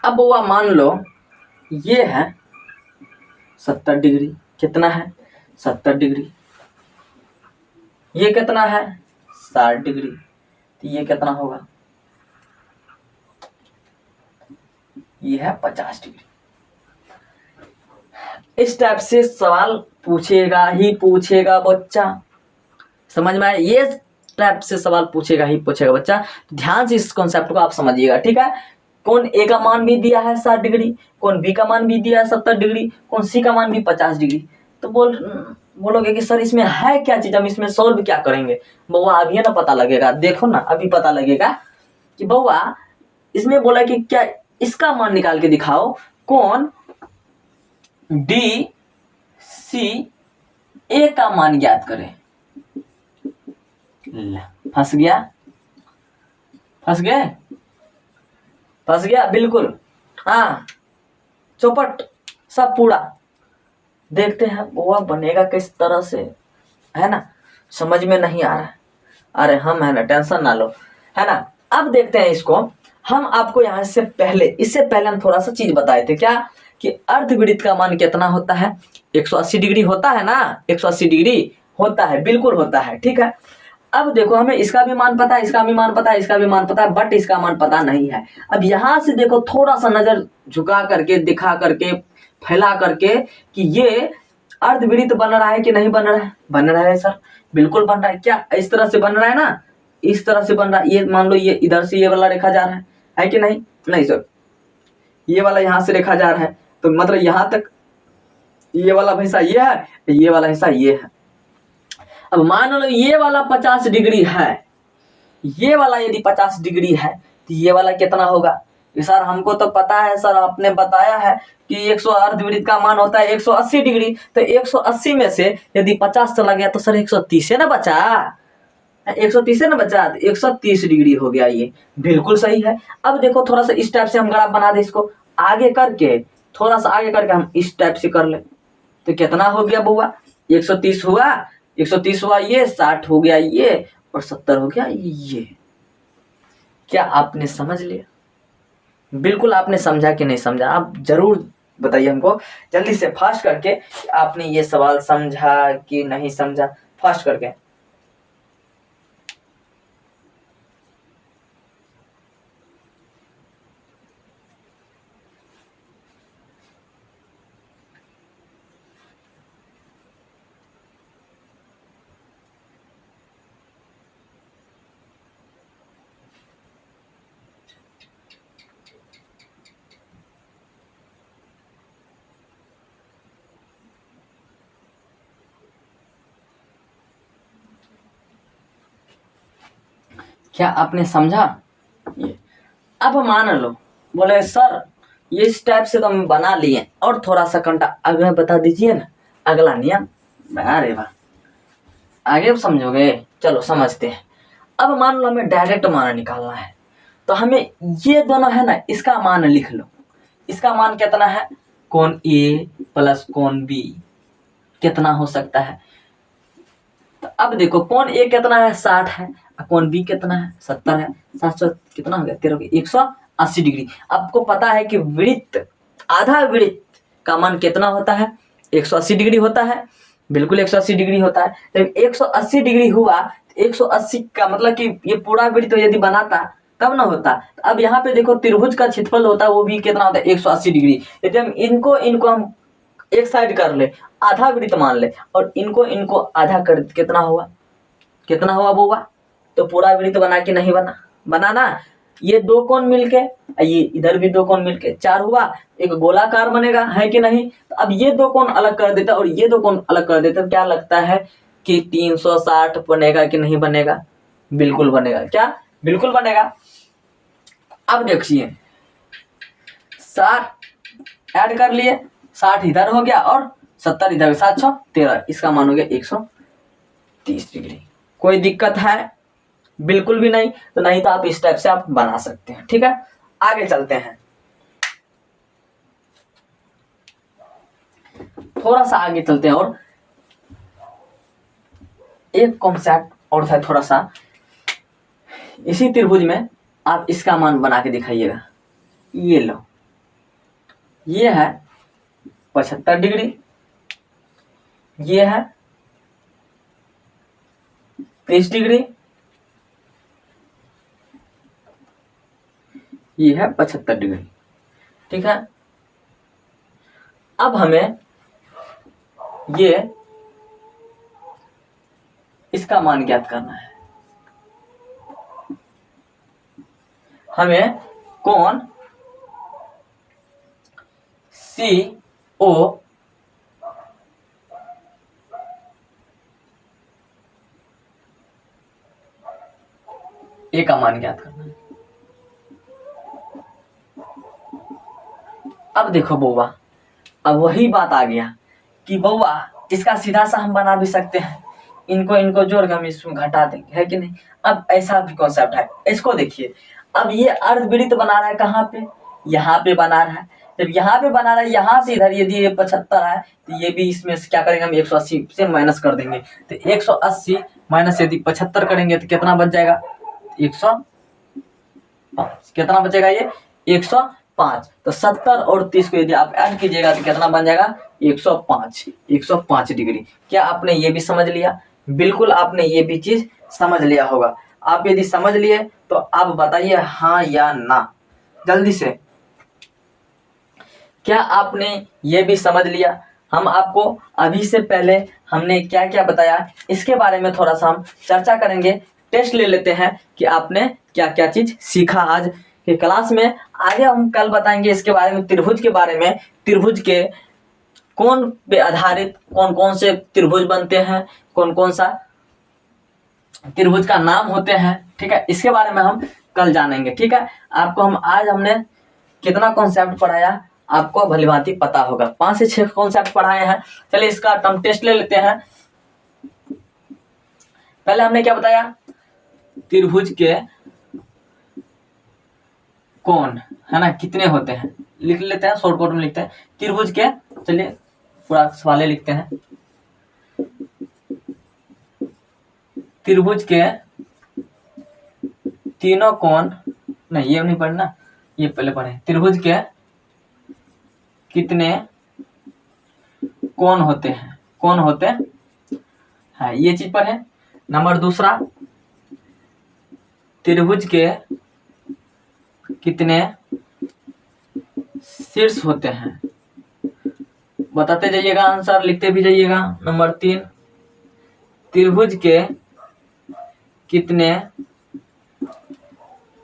अब बउआ मान लो ये है 70 डिग्री, कितना है 70 डिग्री, ये कितना है 60 डिग्री, तो ये कितना होगा, ये है 50 डिग्री। इस टाइप से सवाल पूछेगा ही पूछेगा बच्चा, समझ में आया। ये टाइप से सवाल पूछेगा ही पूछेगा बच्चा, ध्यान से इस कॉन्सेप्ट को आप समझिएगा, ठीक है। कौन ए का मान भी दिया है 60 डिग्री, कौन बी का मान भी दिया है 70 डिग्री, कौन सी का मान भी 50 डिग्री। तो बोलोगे कि सर इसमें है क्या चीज, हम इसमें सोल्व क्या करेंगे। बउआ अभी ना पता लगेगा, देखो ना अभी पता लगेगा कि बउआ इसमें बोला कि क्या इसका मान निकाल के दिखाओ, कौन डी सी ए का मान ज्ञात करें। फंस गया, फंस गए, फंस गया बिल्कुल, हाँ चौपट सब पूरा। देखते हैं वो बनेगा किस तरह से, है ना, समझ में नहीं आ रहा है, अरे हम है ना टेंशन ना लो, है ना। अब देखते हैं इसको। हम आपको यहाँ से पहले, इससे पहले हम थोड़ा सा चीज बताए थे क्या कि अर्धवृत्त का मान कितना होता है 180 डिग्री होता है ना, 180 डिग्री होता है, बिल्कुल होता है, ठीक है। अब देखो हमें इसका भी मान पता है, इसका भी मान पता है, इसका भी मान पता है, बट इसका मान पता नहीं है। अब यहां से देखो थोड़ा सा नजर झुका करके, दिखा करके, फैला करके कि ये अर्धवृत्त बन रहा है कि नहीं बन रहा है। बन रहा है सर, बिल्कुल बन रहा है। क्या इस तरह से बन रहा है ना, इस तरह से बन रहा है। ये मान लो ये इधर से ये वाला रेखा जा रहा है कि नहीं, नहीं सर ये वाला यहां से रेखा जा रहा है, तो मतलब यहां तक ये वाला हिस्सा ये है, ये वाला हिस्सा ये है। अब मान लो ये वाला 50 डिग्री है, ये वाला यदि 50 डिग्री है तो ये वाला कितना होगा? कि सर हमको तो पता है सर, आपने बताया है कि 100 अर्धवृत्त का मान होता है 180 डिग्री, तो 180 में से यदि 50 चला गया तो सर 130 है ना बचा, 130 है ना बचा, तो 130 डिग्री हो गया। ये बिल्कुल सही है। अब देखो थोड़ा सा इस टाइप से हम ग्राफ बना दे, इसको आगे करके थोड़ा सा आगे करके हम इस टाइप से कर ले, तो कितना हो गया बुआ? 130 हुआ, 130 हुआ, ये 60 हो गया ये, और 70 हो गया ये। क्या आपने समझ लिया? बिल्कुल आपने समझा कि नहीं समझा? आप जरूर बताइए हमको जल्दी से फास्ट करके, आपने ये सवाल समझा कि नहीं समझा, फास्ट करके। क्या आपने समझा? ये अब मान लो बोले सर ये इस टाइप से तो हम बना लिए, और थोड़ा सा कंटा अगला बता दीजिए ना, अगला नियम। अरे वाह, आगे अब समझोगे, चलो समझते हैं। अब मान लो हमें डायरेक्ट मान निकालना है, तो हमें ये दोनों है ना, इसका मान लिख लो। इसका मान कितना है? कोण ए प्लस कोण बी कितना हो सकता है? तो अब देखो कोण ए कितना है? 60 है, और कोण बी कितना है? 70 है। 700 कितना हो गया? 13 180 डिग्री। आपको पता है कि वृत्त, आधा वृत्त का मान कितना होता है? 180 डिग्री होता है। बिल्कुल 180 डिग्री होता है। जब 180 डिग्री हुआ, 180 का मतलब कि ये पूरा वृत्त तो यदि बनाता तब ना होता। अब यहाँ पे देखो त्रिभुज का क्षेत्रफल होता है, वो भी कितना होता है? 180 डिग्री। यदि हम इनको हम एक साइड कर ले, आधा वृत्त मान ले, और इनको आधा कर, कितना हुआ? कितना हुआ बुआ? तो पूरा वृत्त बना कि नहीं बना? बनाना। ये दो कोण मिलके, ये इधर भी दो कोण मिलके 4 हुआ, एक गोलाकार बनेगा, है कि नहीं? तो अब ये दो कोण अलग कर देता और ये दो कोण अलग कर देता, क्या लगता है कि 360 बनेगा कि नहीं बनेगा? बिल्कुल बनेगा। क्या? बिल्कुल बनेगा। अब देखिए 60 ऐड कर लिए, 60 इधर हो गया और 70 इधर, 7 6 13, इसका मान हो गया 130 डिग्री। कोई दिक्कत है? बिल्कुल भी नहीं। तो नहीं तो आप इस टाइप से आप बना सकते हैं। ठीक है, आगे चलते हैं, थोड़ा सा आगे चलते हैं। और एक कॉन्सेप्ट और था थोड़ा सा, इसी त्रिभुज में आप इसका मान बना के दिखाइएगा। ये लो, ये है 75 डिग्री, ये है 30 डिग्री, ये है 75 डिग्री। ठीक है, अब हमें ये इसका मान ज्ञात करना है। हमें कोण CO ए का मान ज्ञात करना है। अब देखो बउआ, अब वही बात आ गया कि बउआ इसका सीधा सा हम बना भी सकते हैं, इनको जोड़ के हम इसमें घटा देंगे, है कि नहीं? अब ऐसा भी कॉन्सेप्ट है, इसको देखिए। अब ये अर्धवृत्त बना रहा है कहाँ पे? यहाँ पे बना रहा है। जब यहाँ पे बना रहा है, यहाँ से इधर यदि ये 75 है तो ये भी इसमें से क्या करेंगे? हम 180 से माइनस कर देंगे। तो 180 माइनस यदि 75 करेंगे तो कितना बच जाएगा? 105। कितना बचेगा ये? 105। तो 70 और 30 को यदि आप ऐड कीजिएगा तो कितना बन जाएगा? 105। 105 डिग्री। क्या आपने ये भी समझ लिया? बिल्कुल आपने ये भी चीज समझ लिया होगा। आप यदि समझ लिए तो आप बताइए हाँ या ना, जल्दी से। क्या आपने ये भी समझ लिया? हम आपको अभी से पहले हमने क्या क्या बताया इसके बारे में थोड़ा सा हम चर्चा करेंगे, टेस्ट ले लेते हैं कि आपने क्या क्या चीज सीखा आज के क्लास में। आगे हम कल बताएंगे इसके बारे में, त्रिभुज के बारे में, त्रिभुज के कोण पे आधारित कौन कौन से त्रिभुज बनते हैं, कौन कौन सा त्रिभुज का नाम होते हैं, ठीक है। इसके बारे में हम कल जानेंगे, ठीक है। आपको आज हमने कितना कॉन्सेप्ट पढ़ाया आपको भलीभांति पता होगा, 5 से 6 कॉन्सेप्ट पढ़ाए हैं। चलिए इसका टर्म टेस्ट ले लेते हैं। पहले हमने क्या बताया, त्रिभुज के कोण है ना कितने होते हैं, लिख लेते हैं, शॉर्टकट में लिखते हैं त्रिभुज के, चलिए पूरा सवाल लिखते हैं। त्रिभुज के तीनों कोण, नहीं ये नहीं पढ़ना, ये पहले पढ़े। त्रिभुज के कितने कोण होते हैं, कोण होते हैं, ये चीज पढ़े। नंबर दूसरा, त्रिभुज के कितने शीर्ष होते हैं, बताते जाइएगा, आंसर लिखते भी जाइएगा। नंबर 3, त्रिभुज के कितने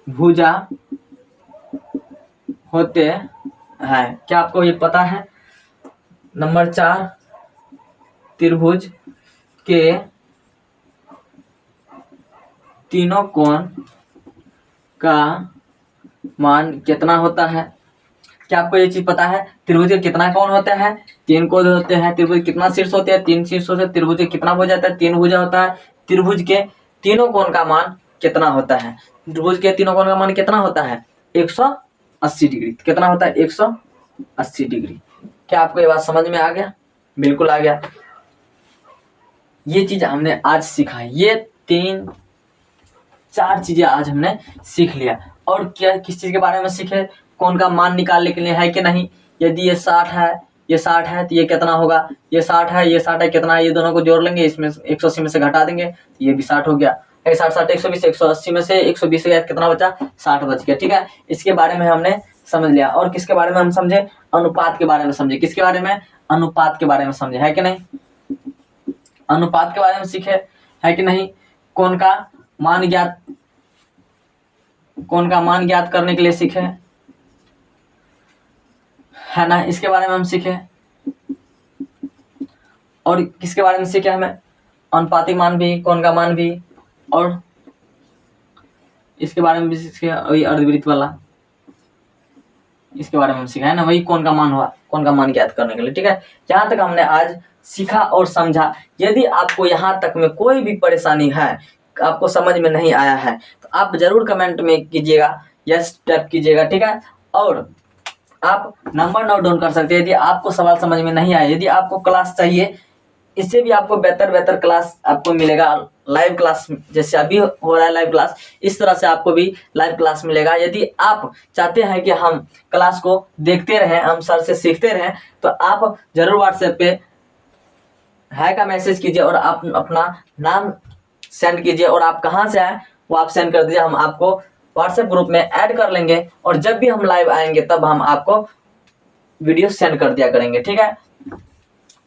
भुजा होते हैं, क्या आपको ये पता है। नंबर 4, त्रिभुज के तीनों कोण का मान कितना होता है, क्या आपको ये चीज पता है। त्रिभुज के कितना कोण होता है, 3 कोण होते हैं। त्रिभुज कितना शीर्ष होते हैं, 3 शीर्ष होते हैं। त्रिभुज के कितना भुजा होता है, 3 भुजा होता है। त्रिभुज के तीनों कोण का मान कितना होता है, त्रिभुज के तीनों कोण का मान कितना होता है, 180 डिग्री। कितना होता है, 180 डिग्री। क्या आपको ये बात समझ में आ गया, बिल्कुल आ गया। ये चीज हमने आज सीखा है, ये 3-4 चीजें आज हमने सीख लिया। और क्या किस चीज के बारे में सीखे, कोण का मान निकालने के लिए है कि नहीं। यदि ये 60 है, ये 60 है तो ये कितना होगा, ये 60 है, ये 60 है, कितना है, ये दोनों को जोड़ लेंगे, इसमें 180 में से घटा देंगे तो ये भी 60 हो गया। 60 60 120, 180 में से 120 गया, कितना बचा, 60 बच गया, ठीक है। इसके बारे में हमने समझ लिया। और किसके बारे में हम समझे, अनुपात के बारे में समझे। किसके बारे में, अनुपात के बारे में समझे, है कि नहीं। अनुपात के बारे में सीखे, है कि नहीं। कोण का मान ज्ञात करने के लिए सीखे, है ना। इसके बारे में हम सीखे। और किसके बारे में सीखे, हमें अनुपातिक मान भी, कोण का मान भी, और इसके बारे में भी सीखे, वही अर्धवृत्त वाला, इसके बारे में हम सीखा है ना, वही कोण का मान हुआ, कोण का मान ज्ञात करने के लिए, ठीक है। यहाँ तक हमने आज सीखा और समझा। यदि आपको यहाँ तक में कोई भी परेशानी है, आपको समझ में नहीं आया है, तो आप जरूर कमेंट में कीजिएगा, यस टाइप कीजिएगा, ठीक है। और आप नंबर नोट डाउन कर सकते हैं यदि आपको सवाल समझ में नहीं आया। यदि आपको क्लास चाहिए, इससे भी आपको बेहतर क्लास आपको मिलेगा, लाइव क्लास, जैसे अभी हो रहा है लाइव क्लास, इस तरह से आपको भी लाइव क्लास मिलेगा। यदि आप चाहते हैं कि हम क्लास को देखते रहें, हम सर से सीखते रहें, तो आप जरूर व्हाट्सएप पे हाय का मैसेज कीजिए और आप अपना नाम सेंड कीजिए, और आप कहाँ से आए वो आप सेंड कर दीजिए। हम आपको व्हाट्सएप ग्रुप में ऐड कर लेंगे, और जब भी हम लाइव आएंगे तब हम आपको वीडियो सेंड कर दिया करेंगे, ठीक है।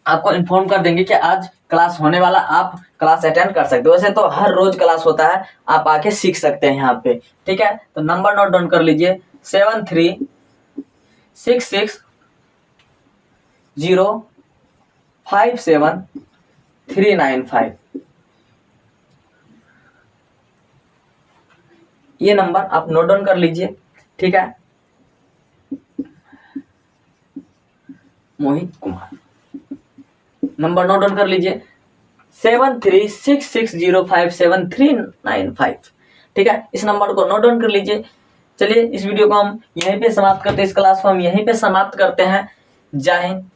आपको इन्फॉर्म कर देंगे कि आज क्लास होने वाला, आप क्लास अटेंड कर सकते हो। वैसे तो हर रोज क्लास होता है, आप आके सीख सकते हैं यहाँ पे, ठीक है। तो नंबर नोट डाउन कर लीजिए, 7366057395। ये नंबर आप नोट डाउन कर लीजिए, ठीक है। Mohit Kumar, number note down कर लीजिए, 7366057395, ठीक है। इस नंबर को नोट डाउन कर लीजिए। चलिए इस वीडियो को हम यहीं पे समाप्त करते हैं, इस क्लास को हम यहीं पे समाप्त करते हैं। जय हिंद।